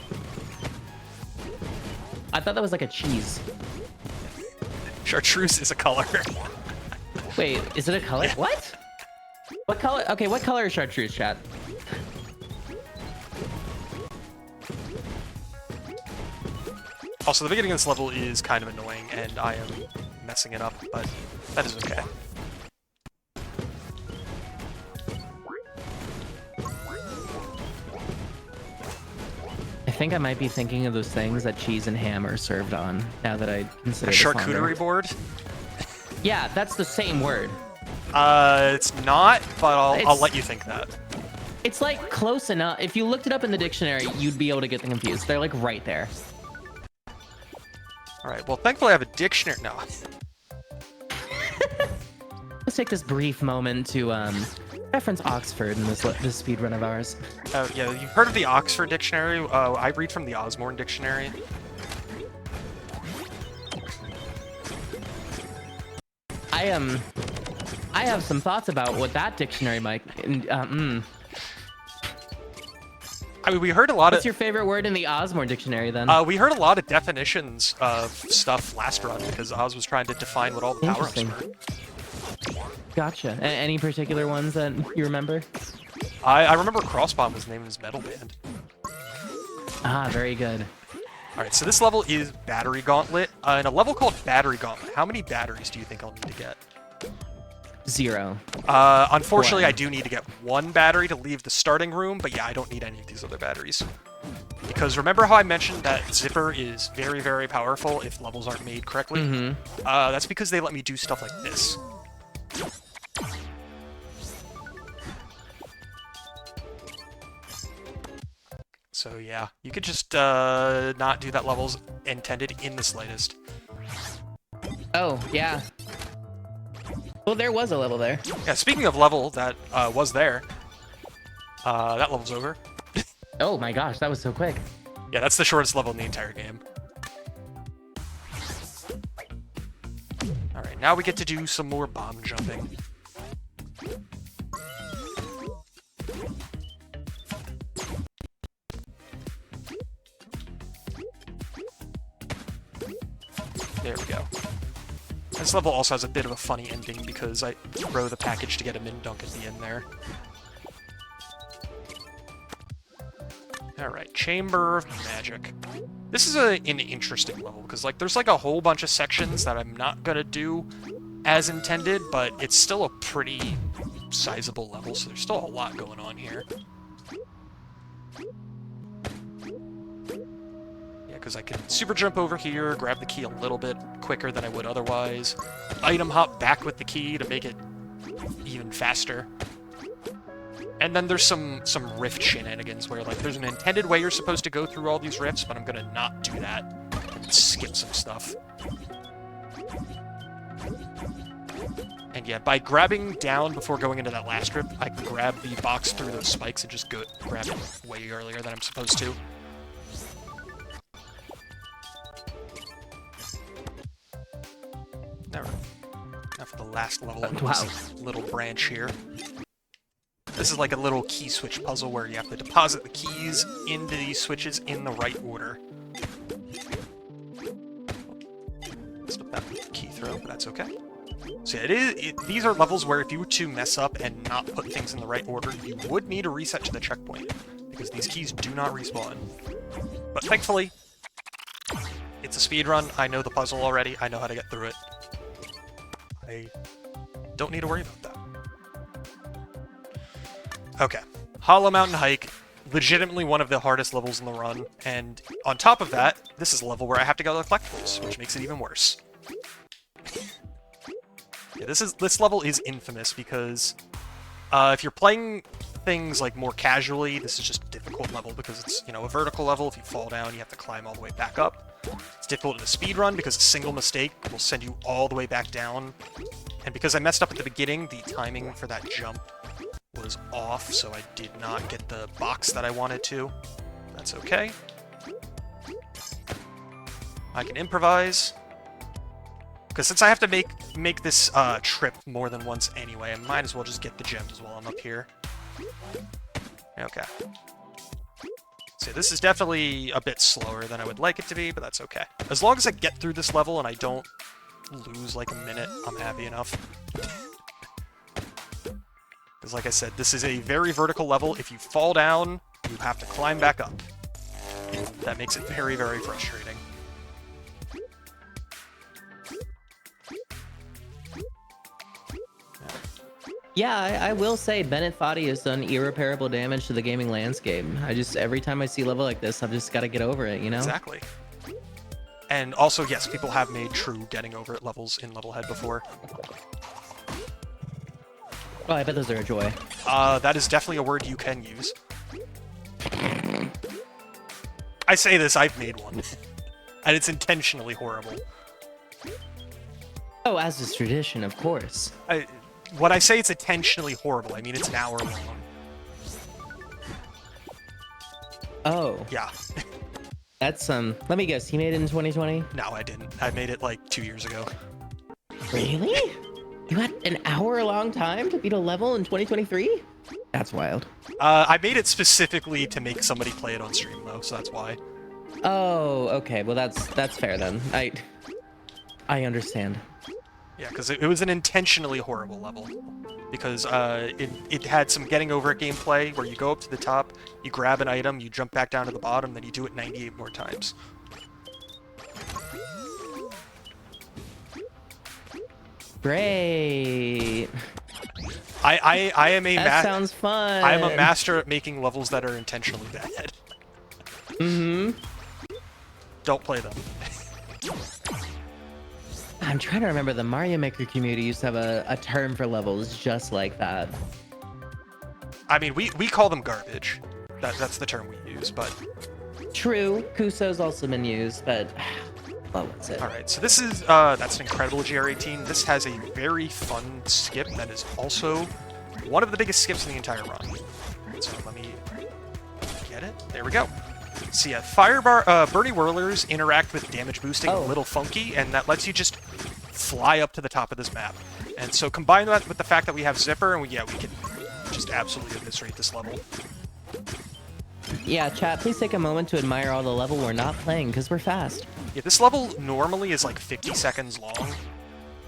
I thought that was like a cheese. Chartreuse is a color. Wait, is it a color? Yeah. What? What color? Okay, what color is chartreuse, chat? Also, the beginning of this level is kind of annoying, and I am messing it up, but that is okay. I think I might be thinking of those things that cheese and ham are served on, now that I consider A this charcuterie longer. board? Yeah, that's the same word. It's not, but I'll It's- let you think that. It's like close enough. If you looked it up in the dictionary, you'd be able to get them confused. They're like right there. Alright, well, thankfully I have a dictionary. No. Let's take this brief moment to reference Oxford in this speedrun of ours. Yeah, you've heard of the Oxford Dictionary? I read from the Osborne Dictionary. I have some thoughts about what that dictionary might. I mean, we heard a lot What's of... your favorite word in the Osborne dictionary then? we heard a lot of definitions of stuff last run, because Oz was trying to define what all the power-ups Interesting. were. Gotcha. Any particular ones that you remember? I remember Crossbomb was named as Metal Band. Ah, very good. Alright, so this level is Battery Gauntlet. In a level called Battery Gauntlet, how many batteries do you think I'll need to get? 0. Unfortunately, One. I do need to get 1 battery to leave the starting room, but yeah, I don't need any of these other batteries. Because remember how I mentioned that Zipper is very, very powerful if levels aren't made correctly? Mm-hmm. That's because they let me do stuff like this. So yeah, you could just not do that level's intended in the slightest. Oh, yeah. Well, there was a level there. Yeah, speaking of level that was there, that level's over. Oh my gosh, that was so quick. Yeah, that's the shortest level in the entire game. Alright, now we get to do some more bomb jumping. There we go. This level also has a bit of a funny ending because I throw the package to get a min dunk at the end there. Alright, Chamber of Magic. This is an interesting level, because like there's like a whole bunch of sections that I'm not gonna do as intended, but it's still a pretty sizable level, so there's still a lot going on here. Yeah, because I can super jump over here, grab the key a little bit quicker than I would otherwise, item hop back with the key to make it even faster. And then there's some rift shenanigans where, like, there's an intended way you're supposed to go through all these rifts, but I'm gonna not do that and skip some stuff. And yeah, by grabbing down before going into that last rift, I can grab the box through those spikes and just go grab it way earlier than I'm supposed to. Alright. Now for the last level of this little branch here. This is like a little key switch puzzle where you have to deposit the keys into these switches in the right order. Messed up that key throw, but that's okay. So yeah, these are levels where if you were to mess up and not put things in the right order, you would need a reset to the checkpoint, because these keys do not respawn. But thankfully, it's a speedrun. I know the puzzle already. I know how to get through it. I don't need to worry about that. Okay, Hollow Mountain Hike, legitimately one of the hardest levels in the run, and on top of that, this is a level where I have to go to the collectibles, which makes it even worse. Yeah, this level is infamous because if you're playing things like more casually, this is just a difficult level because it's, you know, a vertical level. If you fall down, you have to climb all the way back up. It's difficult in a speedrun because a single mistake will send you all the way back down, and because I messed up at the beginning, the timing for that jump was off, so I did not get the box that I wanted to. That's okay. I can improvise. Because since I have to make this trip more than once anyway, I might as well just get the gems while I'm up here. Okay. So this is definitely a bit slower than I would like it to be, but that's okay. As long as I get through this level and I don't lose like a minute, I'm happy enough. Because like I said, this is a very vertical level. If you fall down, you have to climb back up. That makes it very, very frustrating. Yeah, I will say Bennett Foddy has done irreparable damage to the gaming landscape. Every time I see a level like this, I've just got to get over it, you know? Exactly. And also, yes, people have made true getting over it levels in LevelHead before. Oh, I bet those are a joy. That is definitely a word you can use. I say this, I've made one. And it's intentionally horrible. Oh, as is tradition, of course. When I say it's intentionally horrible, I mean it's an hour long. Oh. Yeah. That's, let me guess, he made it in 2020? No, I didn't. I made it like 2 years ago. Really? You had an hour-long time to beat a level in 2023? That's wild. I made it specifically to make somebody play it on stream, though, so that's why. Oh, okay. Well, that's fair then. I understand. Yeah, because it was an intentionally horrible level. Because it had some getting over it gameplay where you go up to the top, you grab an item, you jump back down to the bottom, then you do it 98 more times. I Great. am a That sounds fun. I am a master at making levels that are intentionally bad. Mm-hmm. Don't play them. I'm trying to remember, the Mario Maker community used to have a term for levels just like that. I mean, we call them garbage. That's the term we use, but... True. Kuso's also been used, but... What was it? Alright, so this is, that's an incredible GR18. This has a very fun skip that is also one of the biggest skips in the entire run. Alright, so let me get it. There we go. So yeah, Birdie Whirlers interact with damage boosting a little funky, and that lets you just fly up to the top of this map. And so combine that with the fact that we have Zipper, and we can just absolutely eviscerate this level. Yeah, chat, please take a moment to admire all the level we're not playing, because we're fast. Yeah, this level normally is like 50 seconds long,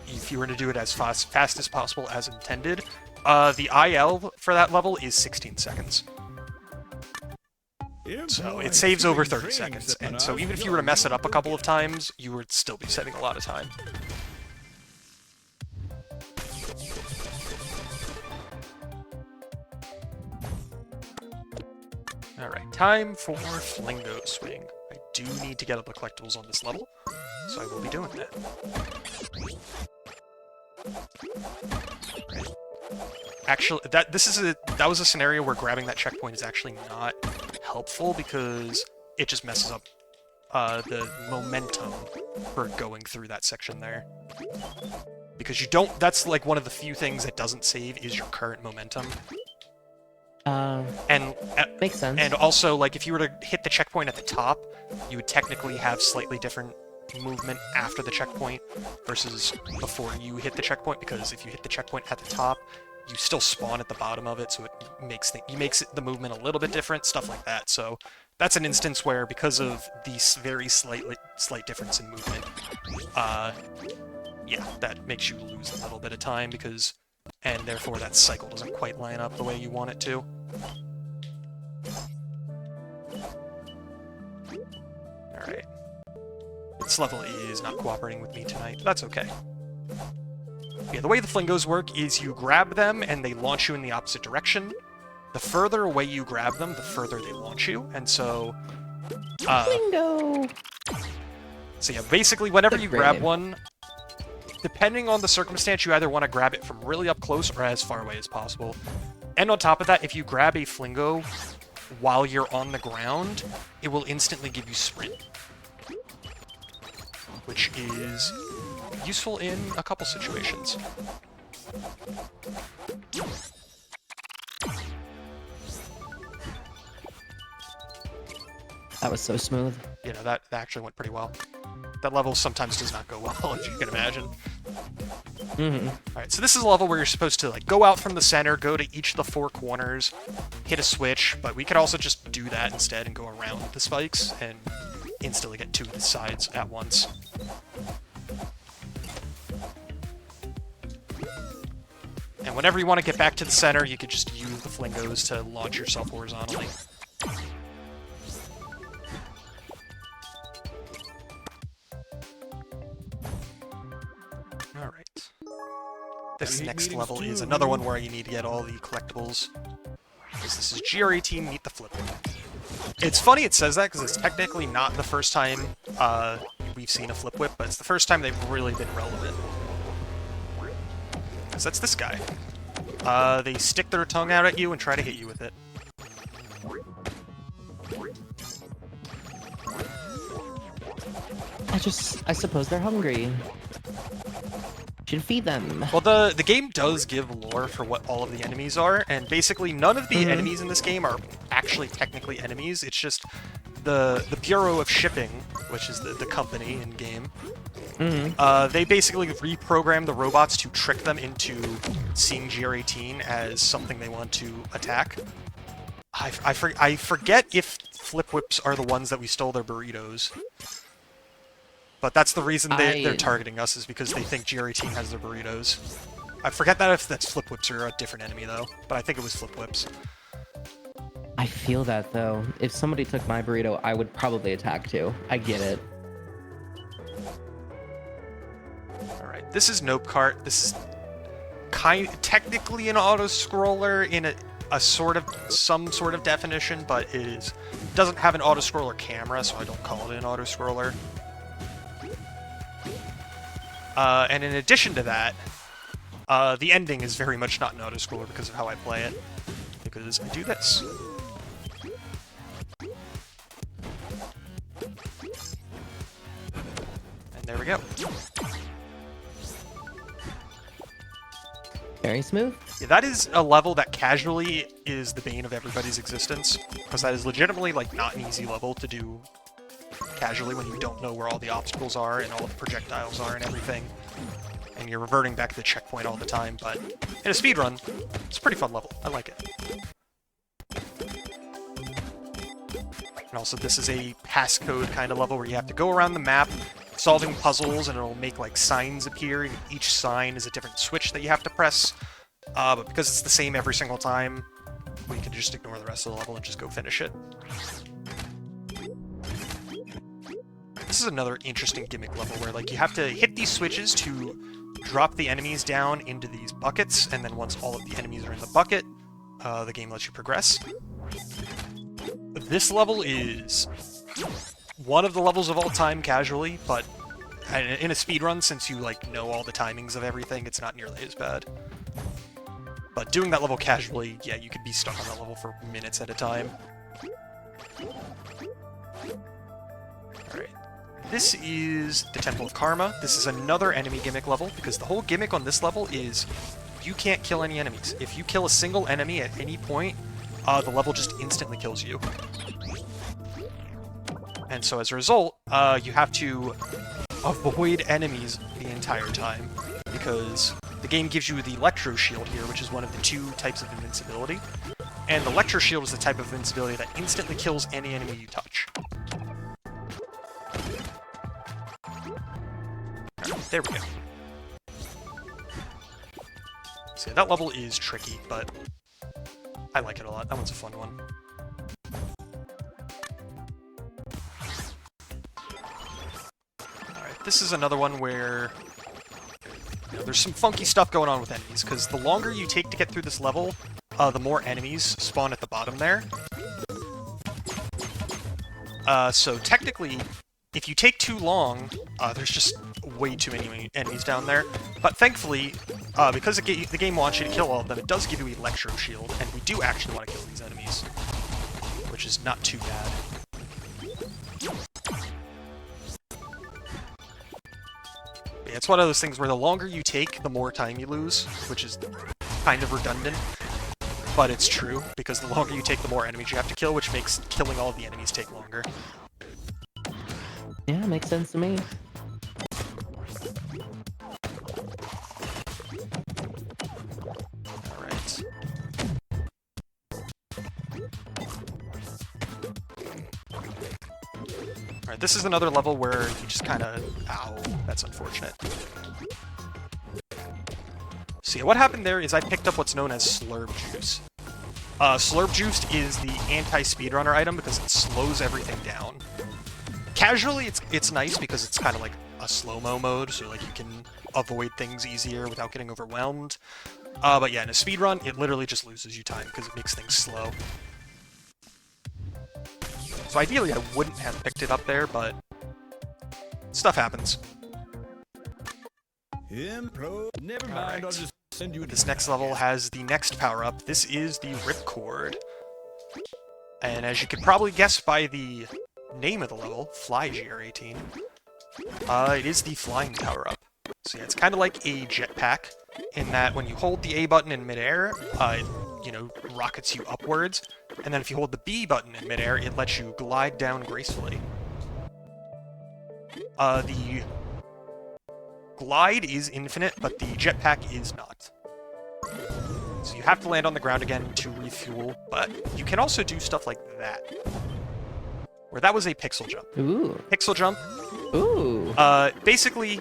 if you were to do it as fast as possible as intended. The IL for that level is 16 seconds. So it saves over 30 seconds, and so even if you were to mess it up a couple of times, you would still be saving a lot of time. Alright, time for Flingo Swing. I do need to get up the collectibles on this level, so I will be doing that. Right. Actually, that was a scenario where grabbing that checkpoint is actually not helpful because it just messes up the momentum for going through that section there. Because you don't, that's like one of the few things that doesn't save is your current momentum. Makes sense. And also, like, if you were to hit the checkpoint at the top, you would technically have slightly different movement after the checkpoint versus before you hit the checkpoint, because if you hit the checkpoint at the top, you still spawn at the bottom of it, so it makes the movement a little bit different, stuff like that. So that's an instance where, because of the very slight difference in movement, yeah, that makes you lose a little bit of time, because, and therefore that cycle doesn't quite line up the way you want it to. Alright. This level is not cooperating with me tonight. That's okay. Yeah, the way the Flingos work is you grab them and they launch you in the opposite direction. The further away you grab them, the further they launch you, and so... Flingo! So yeah, basically whenever you grab one, depending on the circumstance, you either want to grab it from really up close or as far away as possible. And on top of that, if you grab a Flingo while you're on the ground, it will instantly give you sprint, which is useful in a couple situations. That was so smooth. You know, that actually went pretty well. That level sometimes does not go well, as you can imagine. Alright, so this is a level where you're supposed to, like, go out from the center, go to each of the 4 corners, hit a switch, but we could also just do that instead and go around the spikes and instantly get 2 of the sides at once. And whenever you want to get back to the center, you could just use the Flingos to launch yourself horizontally. Alright. This next level is another one where you need to get all the collectibles. Because this is GR18, Meet the Flip Whip. It's funny it says that, because it's technically not the first time we've seen a Flip Whip, but it's the first time they've really been relevant. Because that's this guy. They stick their tongue out at you and try to hit you with it. I suppose they're hungry. Should feed them. Well, the game does give lore for what all of the enemies are, and basically none of the enemies in this game are actually technically enemies. It's just the Bureau of Shipping, which is the company in game. They basically reprogram the robots to trick them into seeing GR18 as something they want to attack. I forget if Flip Whips are the ones that we stole their burritos. But that's the reason they're targeting us, is because they think GR18 has their burritos. I forget that if that's Flip Whips or a different enemy, though. But I think it was Flip Whips. I feel that, though. If somebody took my burrito, I would probably attack, too. I get it. Alright, this is Nope Cart. This is technically an auto-scroller in some sort of definition, but it doesn't have an auto-scroller camera, so I don't call it an auto-scroller. And in addition to that, the ending is very much not an auto-scroller because of how I play it. Because I do this. And there we go. Very smooth. Yeah, that is a level that casually is the bane of everybody's existence. Because that is legitimately, like, not an easy level to do casually when you don't know where all the obstacles are and all the projectiles are and everything. And you're reverting back to the checkpoint all the time, but in a speedrun, it's a pretty fun level. I like it. And also, this is a passcode kind of level where you have to go around the map, solving puzzles, and it'll make like signs appear, and each sign is a different switch that you have to press. But because it's the same every single time, we can just ignore the rest of the level and just go finish it. This is another interesting gimmick level where like you have to hit these switches to drop the enemies down into these buckets, and then once all of the enemies are in the bucket, the game lets you progress. This level is one of the levels of all time casually, but in a speedrun, since you like know all the timings of everything, it's not nearly as bad. But doing that level casually, yeah, you could be stuck on that level for minutes at a time. Alright. This is the Temple of Karma. This is another enemy gimmick level, because the whole gimmick on this level is you can't kill any enemies. If you kill a single enemy at any point, the level just instantly kills you. And so as a result, you have to avoid enemies the entire time, because the game gives you the Electro Shield here, which is one of the 2 types of invincibility. And the Electro Shield is the type of invincibility that instantly kills any enemy you touch. Alright, there we go. So that level is tricky, but I like it a lot. That one's a fun one. Alright, this is another one where there's some funky stuff going on with enemies, because the longer you take to get through this level, the more enemies spawn at the bottom there. So technically, if you take too long, there's just way too many enemies down there. But thankfully, because the game wants you to kill all of them, it does give you Electro Shield, and we do actually want to kill these enemies, which is not too bad. Yeah, it's one of those things where the longer you take, the more time you lose, which is kind of redundant, but it's true, because the longer you take, the more enemies you have to kill, which makes killing all of the enemies take longer. Yeah, makes sense to me. Alright. Alright, this is another level where you just kind of... Ow, that's unfortunate. So yeah, what happened there is I picked up what's known as Slurp Juice. Slurp Juice is the anti-speedrunner item because it slows everything down. Casually, it's nice because it's kind of like a slow-mo mode, so like you can avoid things easier without getting overwhelmed. But yeah, in a speedrun, it literally just loses you time because it makes things slow. So ideally, I wouldn't have picked it up there, but stuff happens. Never mind, Alright. I'll just send you This next level has the next power-up. This is the Ripcord. And as you could probably guess by the name of the level, Fly GR18, it is the flying power-up. So yeah, it's kind of like a jetpack, in that when you hold the A button in midair, it, rockets you upwards, and then if you hold the B button in midair, it lets you glide down gracefully. The glide is infinite, but the jetpack is not. So you have to land on the ground again to refuel, but you can also do stuff like that. Where that was a pixel jump. Ooh. Pixel jump. Ooh. Basically,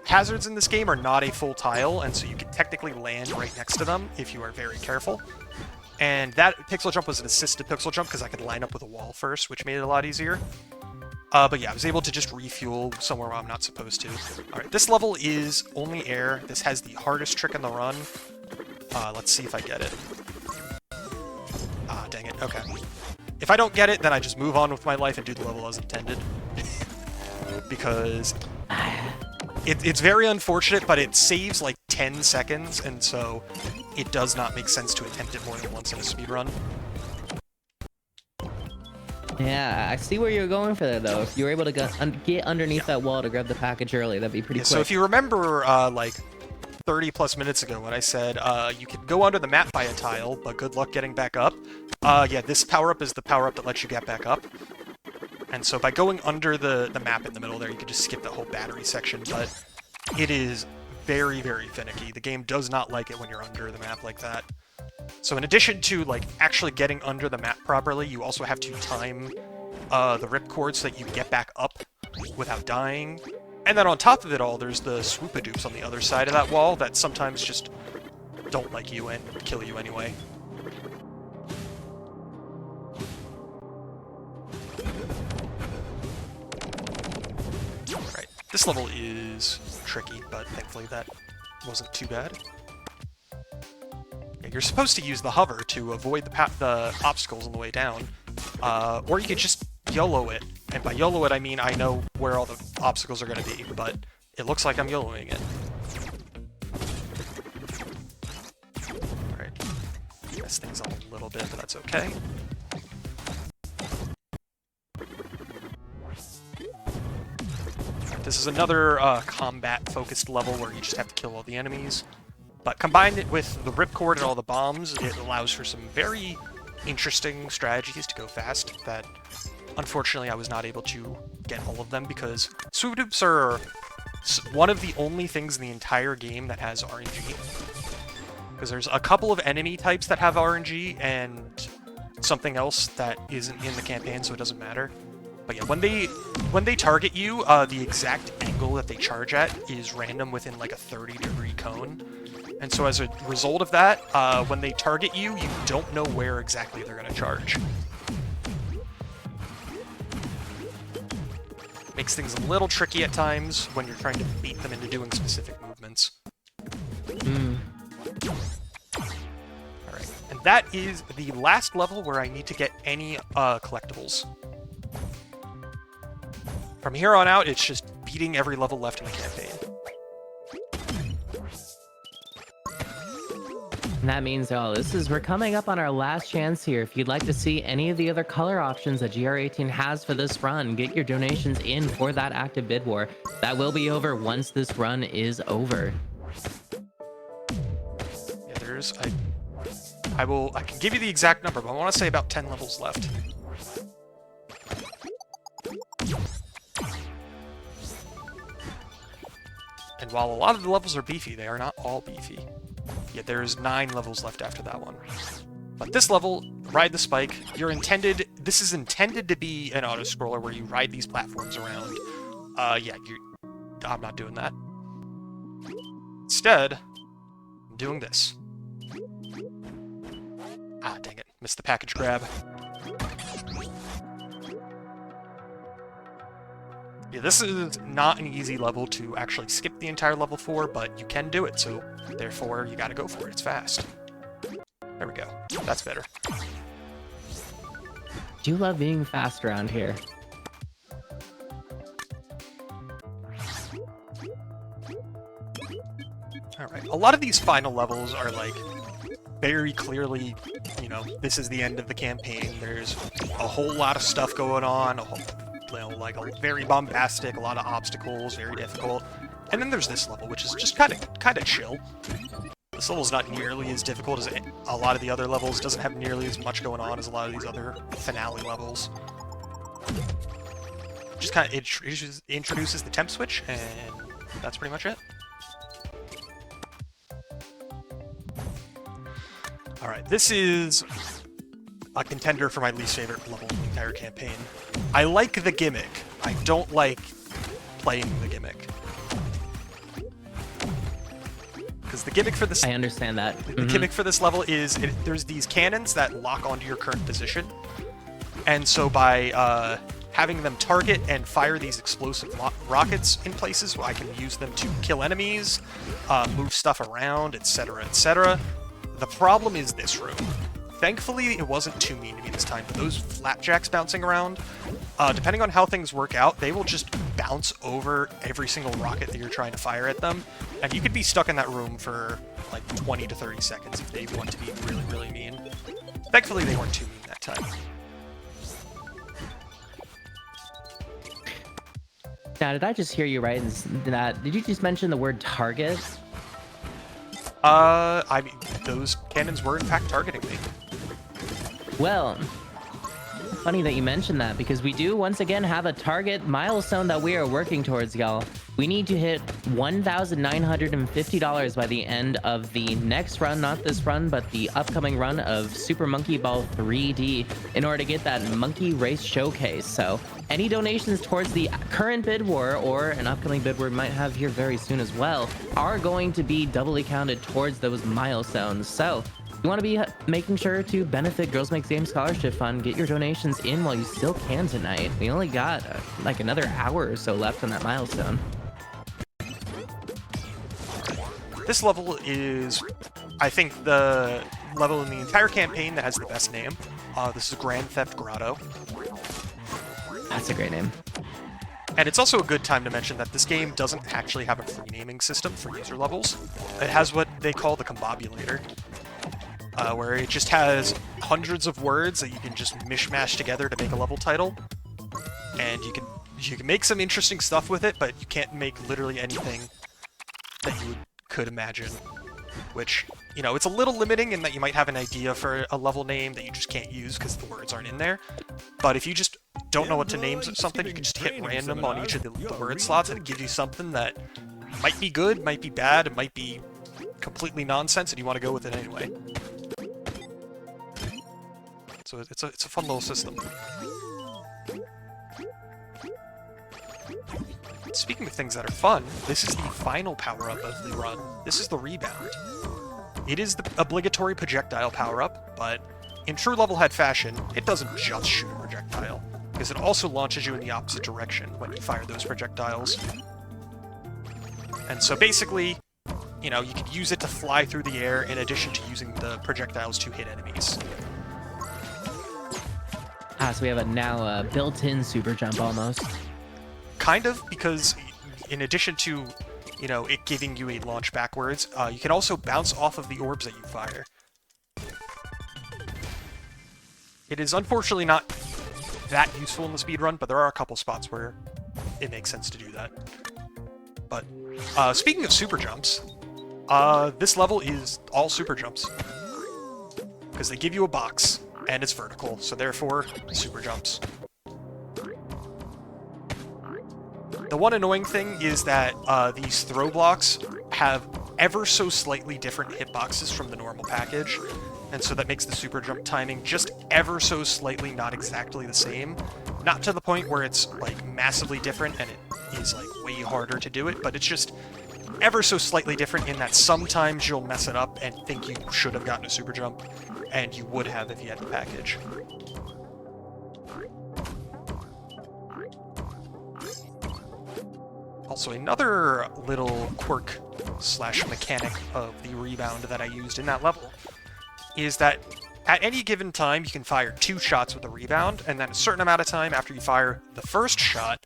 hazards in this game are not a full tile, and so you can technically land right next to them if you are very careful. And that pixel jump was an assisted pixel jump because I could line up with a wall first, which made it a lot easier. But yeah, I was able to just refuel somewhere where I'm not supposed to. Alright, this level is only air. This has the hardest trick in the run. Let's see if I get it. Ah, dang it. Okay. If I don't get it, then I just move on with my life and do the level as intended. Because it's very unfortunate, but it saves like 10 seconds, and so it does not make sense to attempt it more than once in a speedrun. Yeah, I see where you're going for that, though. If you were able to get underneath that wall to grab the package early, that'd be pretty quick. So if you remember, like, 30 plus minutes ago when I said you can go under the map by a tile, but good luck getting back up, yeah, this power-up is the power-up that lets you get back up. And so by going under the map in the middle there, you can just skip that whole battery section, but it is very, very finicky. The game does not like it when you're under the map like that. So in addition to, like, actually getting under the map properly, you also have to time the ripcord so that you get back up without dying. And then on top of it all, there's the swoopadoops on the other side of that wall that sometimes just don't like you and kill you anyway. Alright, this level is tricky, but thankfully that wasn't too bad. Yeah, you're supposed to use the hover to avoid the obstacles on the way down, or you could just YOLO it. And by YOLO it, I mean I know where all the obstacles are going to be, but it looks like I'm YOLOing it. Alright. Mess things up a little bit, but that's okay. This is another combat-focused level where you just have to kill all the enemies. But combined it with the ripcord and all the bombs, it allows for some very interesting strategies to go fast that unfortunately I was not able to get all of them because swoopadoops are one of the only things in the entire game that has RNG. Because there's a couple of enemy types that have RNG and something else that isn't in the campaign, so it doesn't matter. But yeah, when they target you, the exact angle that they charge at is random within like a 30-degree cone. And so as a result of that, when they target you, you don't know where exactly they're going to charge. Makes things a little tricky at times when you're trying to bait them into doing specific movements. Alright, and that is the last level where I need to get any collectibles. From here on out, it's just beating every level left in the campaign. And that means, we're coming up on our last chance here. If you'd like to see any of the other color options that GR18 has for this run, get your donations in for that active bid war. That will be over once this run is over. Yeah, there's I can give you the exact number, but I want to say about 10 levels left. And while a lot of the levels are beefy, they are not all beefy. Yet there's 9 levels left after that one. But this level, Ride the Spike, this is intended to be an auto-scroller where you ride these platforms around. Yeah, I'm not doing that. Instead, I'm doing this. Ah, dang it. Missed the package grab. Yeah, this is not an easy level to actually skip the entire level for, but you can do it, so therefore you gotta go for it. It's fast. There we go. That's better. Do love being fast around here. Alright, a lot of these final levels are like very clearly, you know, this is the end of the campaign. There's a whole lot of stuff going on, like very bombastic, a lot of obstacles, very difficult. And then there's this level, which is just kind of chill. This level's not nearly as difficult as a lot of the other levels. Doesn't have nearly as much going on as a lot of these other finale levels. Just kind of introduces the temp switch, and that's pretty much it. Alright, this is a contender for my least favorite level in the entire campaign. I like the gimmick. I don't like playing the gimmick. Because the gimmick for this... I understand that. The gimmick for this level is there's these cannons that lock onto your current position. And so by having them target and fire these explosive rockets in places, I can use them to kill enemies, move stuff around, etc., etc. The problem is this room. Thankfully, it wasn't too mean to me this time, but those flapjacks bouncing around, depending on how things work out, they will just bounce over every single rocket that you're trying to fire at them, and you could be stuck in that room for like 20 to 30 seconds if they want to be really, really mean. Thankfully, they weren't too mean that time. Now, did I just hear you right? Did you just mention the word target? I mean, those cannons were in fact targeting me. Well, funny that you mentioned that, because we do once again have a target milestone that we are working towards, y'all. We need to hit $1,950 by the end of the next run, not this run, but the upcoming run of Super Monkey Ball 3D in order to get that Monkey Race Showcase. So any donations towards the current bid war or an upcoming bid war we might have here very soon as well are going to be doubly counted towards those milestones. So you want to be making sure to benefit Girls Make Games Scholarship Fund. Get your donations in while you still can tonight. We only got like another hour or so left on that milestone. This level is, I think, the level in the entire campaign that has the best name. This is Grand Theft Grotto. That's a great name. And it's also a good time to mention that this game doesn't actually have a free naming system for user levels. It has what they call the combobulator, where it just has hundreds of words that you can just mishmash together to make a level title. And you can make some interesting stuff with it, but you can't make literally anything that you could imagine. Which, you know, it's a little limiting in that you might have an idea for a level name that you just can't use because the words aren't in there. But if you just don't know what to name something, you can just hit random on each of the word slots and it gives you something that might be good, might be bad, it might be completely nonsense, and you want to go with it anyway. So it's a fun little system. Speaking of things that are fun, this is the final power-up of the run. This is the Rebound. It is the obligatory projectile power-up, but in true LevelHead fashion, it doesn't just shoot a projectile, because it also launches you in the opposite direction when you fire those projectiles. And so basically, you know, you could use it to fly through the air in addition to using the projectiles to hit enemies. So we have a built-in super jump almost. Kind of, because in addition to, you know, it giving you a launch backwards, you can also bounce off of the orbs that you fire. It is unfortunately not that useful in the speedrun, but there are a couple spots where it makes sense to do that. But speaking of super jumps, this level is all super jumps. Because they give you a box, and it's vertical, so therefore, super jumps. The one annoying thing is that these throw blocks have ever so slightly different hitboxes from the normal package, and so that makes the super jump timing just ever so slightly not exactly the same. Not to the point where it's like massively different and it is like way harder to do it, but it's just ever so slightly different in that sometimes you'll mess it up and think you should have gotten a super jump, and you would have if you had the package. Also, another little quirk slash mechanic of the Rebound that I used in that level is that at any given time you can fire 2 shots with the Rebound, and then a certain amount of time after you fire the first shot,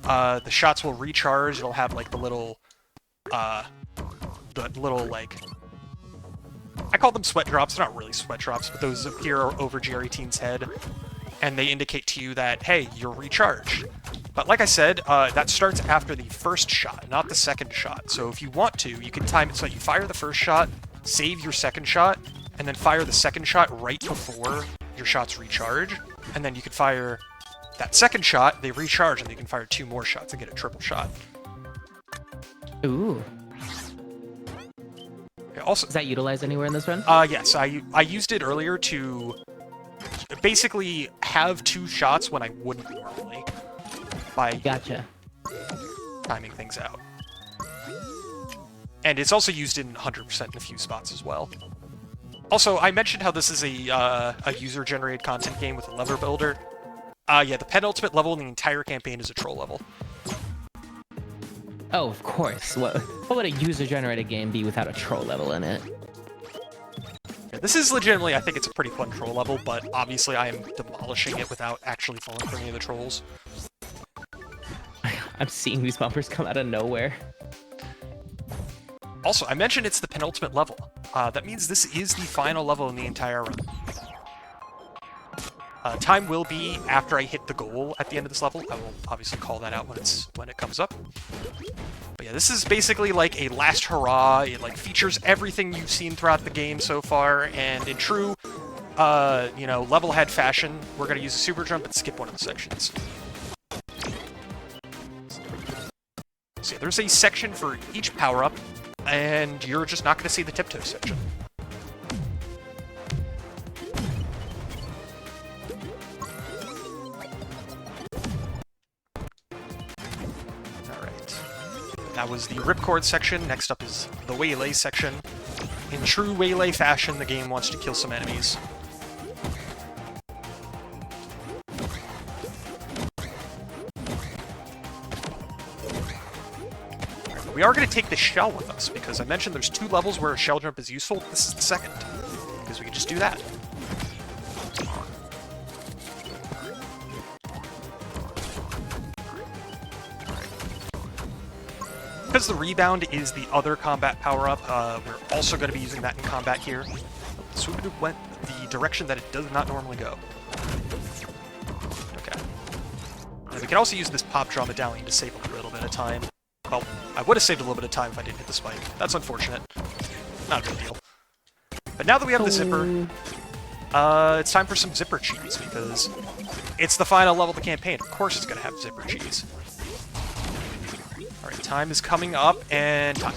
the shots will recharge. It'll have like the little like, I call them sweat drops. They're not really sweat drops, but those appear over Jerry Teen's head, and they indicate to you that, hey, you're recharged. But like I said, that starts after the first shot, not the second shot. So if you want to, you can time it so that you fire the first shot, save your second shot, and then fire the second shot right before your shots recharge. And then you can fire that second shot, they recharge, and you can fire 2 more shots and get a triple shot. Ooh. Also, is that utilized anywhere in this run? Yes, I used it earlier to basically have 2 shots when I wouldn't normally. By gotcha. Timing things out. And it's also used in 100% in a few spots as well. Also, I mentioned how this is a user-generated content game with a lever builder. Yeah, the penultimate level in the entire campaign is a troll level. Oh, of course. What would a user-generated game be without a troll level in it? Yeah, this is legitimately, I think it's a pretty fun troll level, but obviously I am demolishing it without actually falling for any of the trolls. I'm seeing these bumpers come out of nowhere. Also, I mentioned it's the penultimate level. That means this is the final level in the entire run. Time will be after I hit the goal at the end of this level. I will obviously call that out when it comes up. But yeah, this is basically like a last hurrah. It like features everything you've seen throughout the game so far, and in true you know, LevelHead fashion, we're going to use a super jump and skip one of the sections. So yeah, there's a section for each power-up, and you're just not going to see the tiptoe section. Alright. That was the ripcord section. Next up is the waylay section. In true waylay fashion, the game wants to kill some enemies. We are going to take the shell with us, because I mentioned there's 2 levels where a shell jump is useful. This is the second, because we can just do that. Because the rebound is the other combat power-up, we're also going to be using that in combat here. So it went the direction that it does not normally go. Okay. And we can also use this pop draw medallion to save a little bit of time. Well, I would have saved a little bit of time if I didn't hit the spike. That's unfortunate. Not a big deal. But now that we have the zipper, it's time for some zipper cheese, because it's the final level of the campaign. Of course it's going to have zipper cheese. Alright, time is coming up, and time.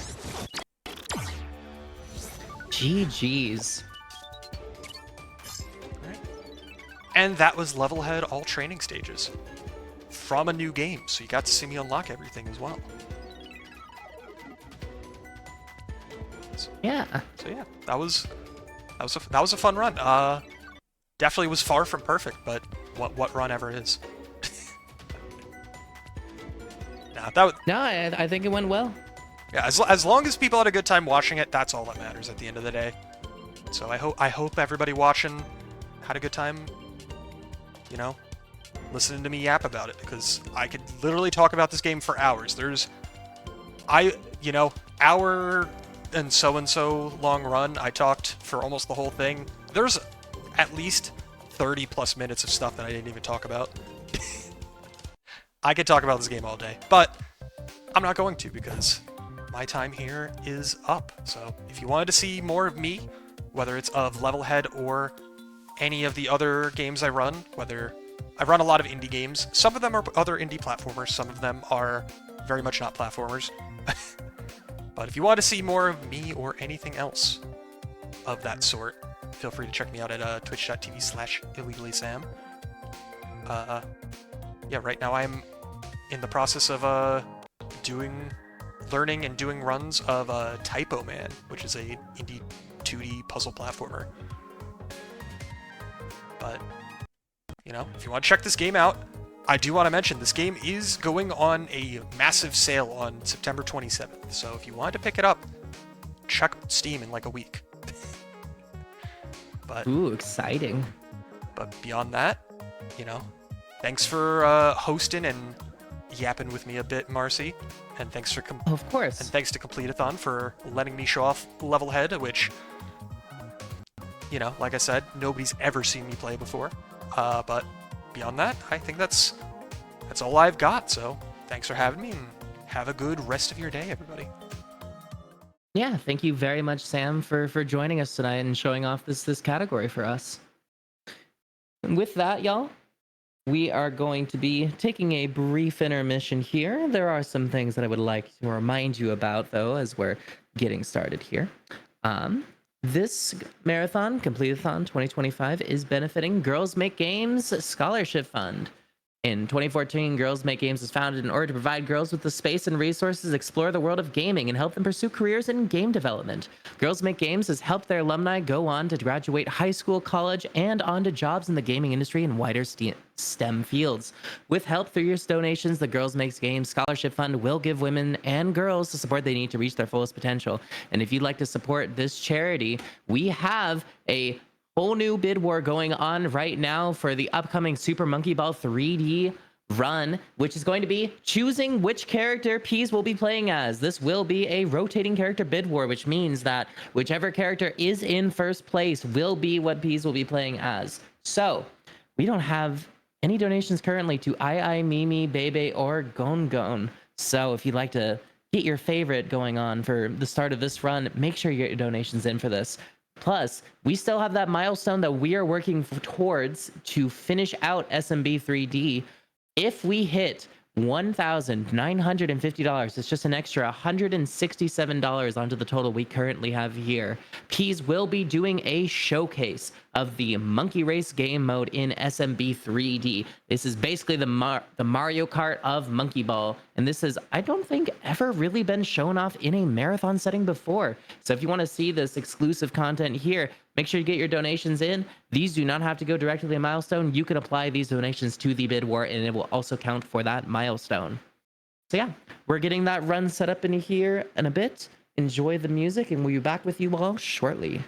GG's. Right. And that was LevelHead all training stages. From a new game, so you got to see me unlock everything as well. Yeah. So yeah, that was a fun run. Definitely was far from perfect, but what run ever is. No, I think it went well. Yeah, as long as people had a good time watching it, that's all that matters at the end of the day. So I hope everybody watching had a good time, you know, listening to me yap about it, because I could literally talk about this game for hours. You know, hour and so long run, I talked for almost the whole thing. There's at least 30 plus minutes of stuff that I didn't even talk about. I could talk about this game all day, but I'm not going to, because my time here is up. So if you wanted to see more of me, whether it's of LevelHead or any of the other games I run, whether I run a lot of indie games, some of them are other indie platformers, some of them are very much not platformers. But if you want to see more of me or anything else of that sort, feel free to check me out at twitch.tv/IllegallySam. Yeah, right now I'm in the process of learning and doing runs of Typo Man, which is a indie 2D puzzle platformer. But, you know, if you want to check this game out, I do want to mention this game is going on a massive sale on September 27th. So if you wanted to pick it up, check Steam in like a week. But Ooh, exciting. But beyond that, you know, thanks for hosting and yapping with me a bit, Marcy. And thanks for Of course. And thanks to Completithon for letting me show off LevelHead, which, you know, like I said, nobody's ever seen me play before. But beyond that, I think that's all I've got. So thanks for having me, and have a good rest of your day, everybody. Yeah, thank you very much, Sam, for joining us tonight and showing off this category for us. And with that, y'all, we are going to be taking a brief intermission here. There are some things that I would like to remind you about, though, as we're getting started here. This marathon, Completithon 2025, is benefiting Girls Make Games Scholarship Fund. In 2014, Girls Make Games was founded in order to provide girls with the space and resources to explore the world of gaming and help them pursue careers in game development. Girls Make Games has helped their alumni go on to graduate high school, college, and on to jobs in the gaming industry and wider STEM fields. With help through your donations, the Girls Make Games Scholarship Fund will give women and girls the support they need to reach their fullest potential. And if you'd like to support this charity, we have a whole new bid war going on right now for the upcoming Super Monkey Ball 3D run, which is going to be choosing which character Peas will be playing as. This will be a rotating character bid war, which means that whichever character is in first place will be what Peas will be playing as. So we don't have any donations currently to Mimi, Bebe, or Gon. So if you'd like to get your favorite going on for the start of this run, make sure you get your donations in for this. Plus, we still have that milestone that we are working towards to finish out SMB 3D. If we hit $1,950, it's just an extra $167 onto the total we currently have here. Peas will be doing a showcase of the Monkey Race game mode in SMB 3D. This is basically the Mario Kart of Monkey Ball, and this has, I don't think, ever really been shown off in a marathon setting before. So if you want to see this exclusive content here, make sure you get your donations in. These do not have to go directly to Milestone. You can apply these donations to the bid war, and it will also count for that milestone. So yeah, we're getting that run set up in here in a bit. Enjoy the music, and we'll be back with you all shortly.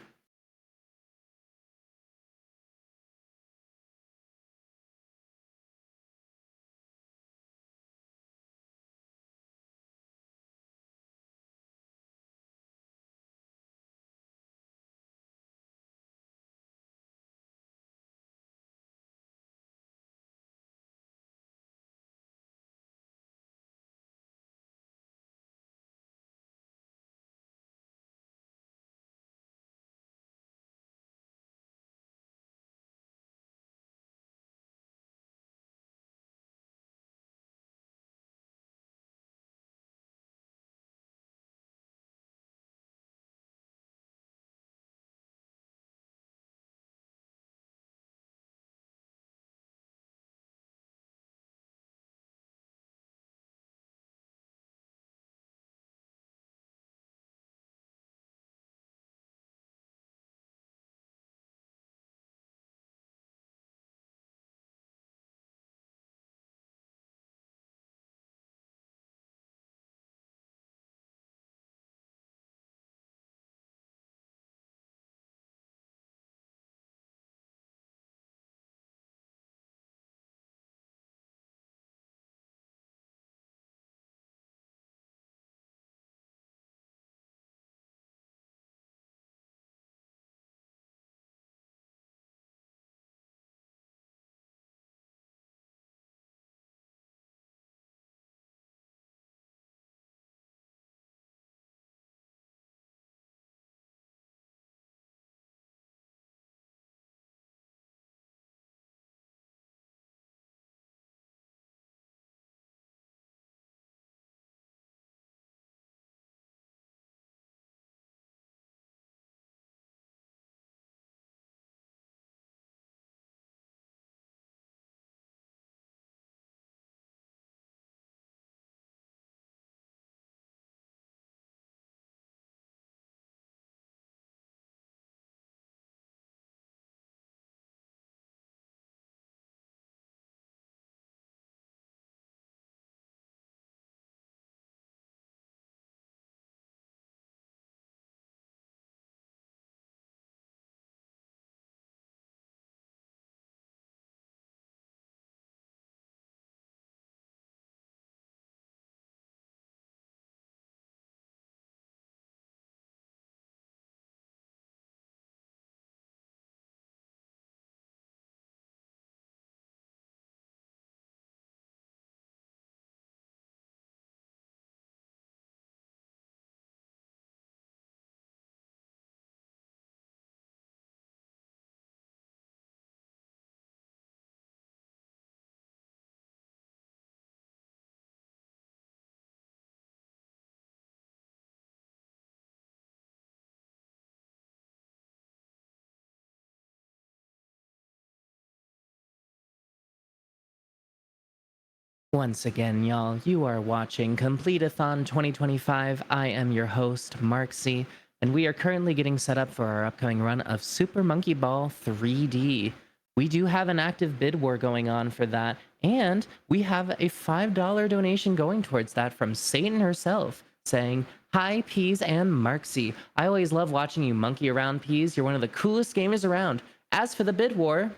Once again, y'all, you are watching Completithon 2025. I am your host, Marksy, and we are currently getting set up for our upcoming run of Super Monkey Ball 3D. We do have an active bid war going on for that, and we have a $5 donation going towards that from Satan herself, saying, "Hi, Peas and Marksy. I always love watching you monkey around, Peas. You're one of the coolest gamers around. As for the bid war,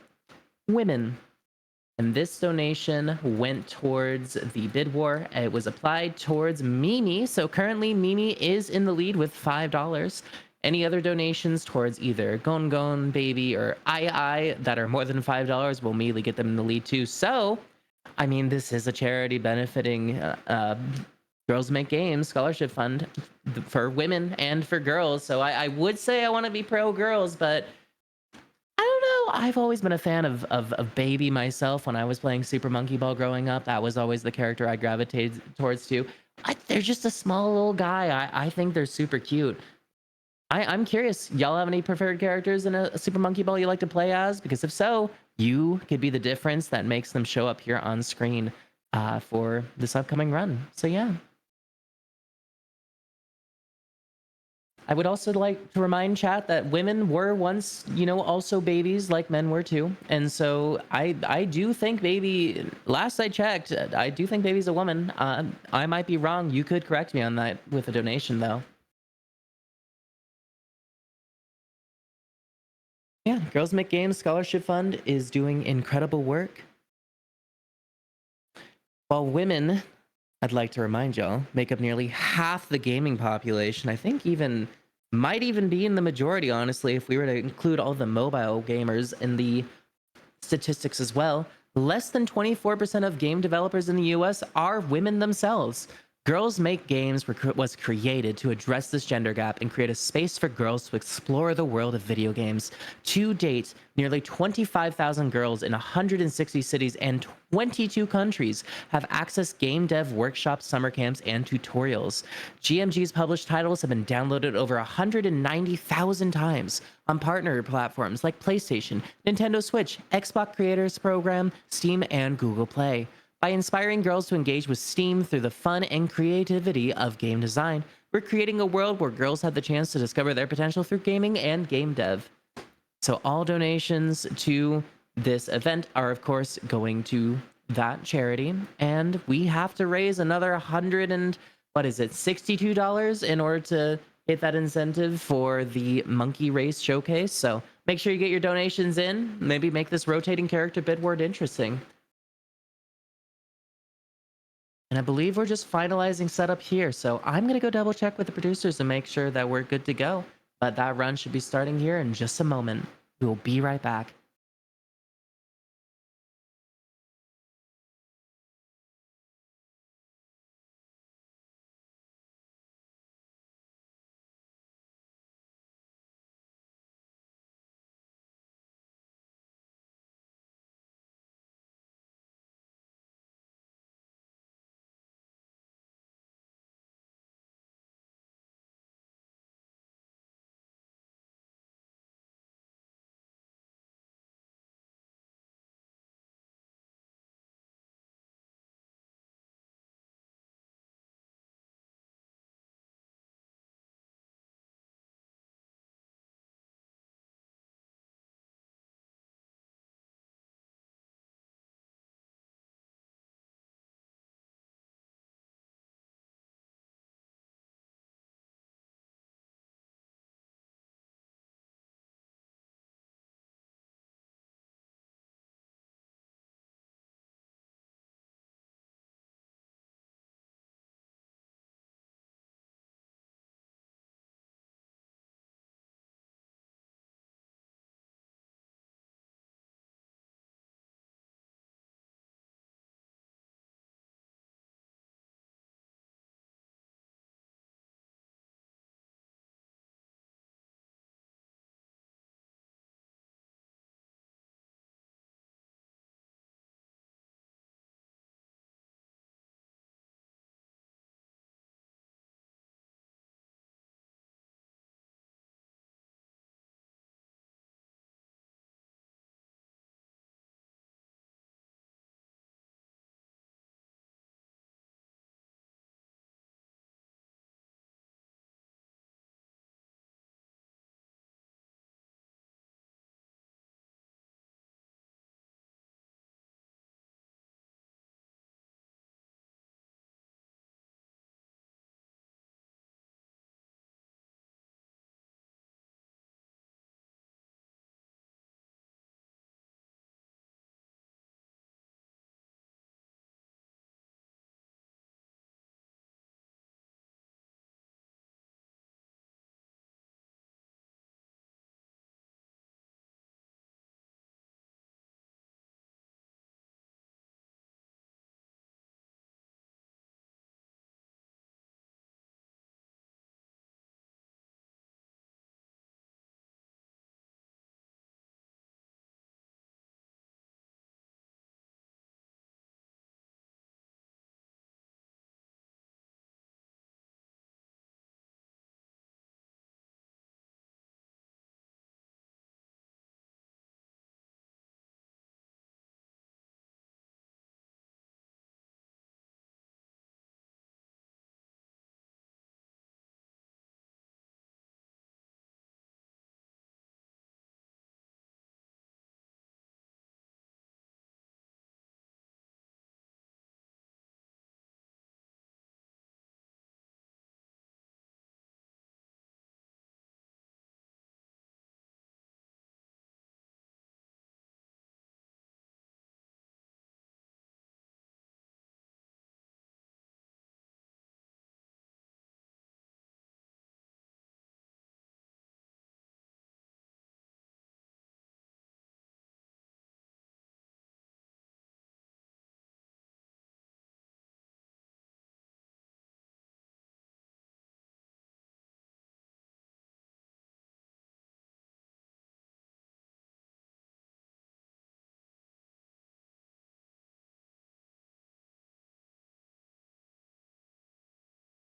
women." And this donation went towards the bid war. It was applied towards Mimi. So currently Mimi is in the lead with $5. Any other donations towards either Gon Gon Baby or I that are more than $5 will immediately get them in the lead too. So, I mean, this is a charity benefiting Girls Make Games Scholarship Fund for women and for girls. So I would say I want to be pro girls, but I don't know. I've always been a fan of Baby myself. When I was playing Super Monkey Ball growing up, that was always the character I gravitated towards too. They're just a small little guy. I think they're super cute. I'm curious, y'all have any preferred characters in a Super Monkey Ball you like to play as? Because if so, you could be the difference that makes them show up here on screen for this upcoming run. So yeah. I would also like to remind chat that women were once, also babies like men were too. And so I do think Baby, last I checked, I do think Baby's a woman. I might be wrong. You could correct me on that with a donation though. Yeah, Girls Make Games Scholarship Fund is doing incredible work. While women, I'd like to remind y'all, make up nearly half the gaming population. I think might even be in the majority, honestly, if we were to include all the mobile gamers in the statistics as well. Less than 24% of game developers in the US are women themselves. Girls Make Games was created to address this gender gap and create a space for girls to explore the world of video games. To date, nearly 25,000 girls in 160 cities and 22 countries have accessed game dev workshops, summer camps, and tutorials. GMG's published titles have been downloaded over 190,000 times on partner platforms like PlayStation, Nintendo Switch, Xbox Creators Program, Steam, and Google Play. By inspiring girls to engage with Steam through the fun and creativity of game design, we're creating a world where girls have the chance to discover their potential through gaming and game dev. So all donations to this event are, of course, going to that charity, and we have to raise another $62 in order to hit that incentive for the Monkey Race Showcase. So make sure you get your donations in. Maybe make this rotating character bid word interesting. And I believe we're just finalizing setup here. So I'm going to go double check with the producers and make sure that we're good to go. But that run should be starting here in just a moment. We will be right back.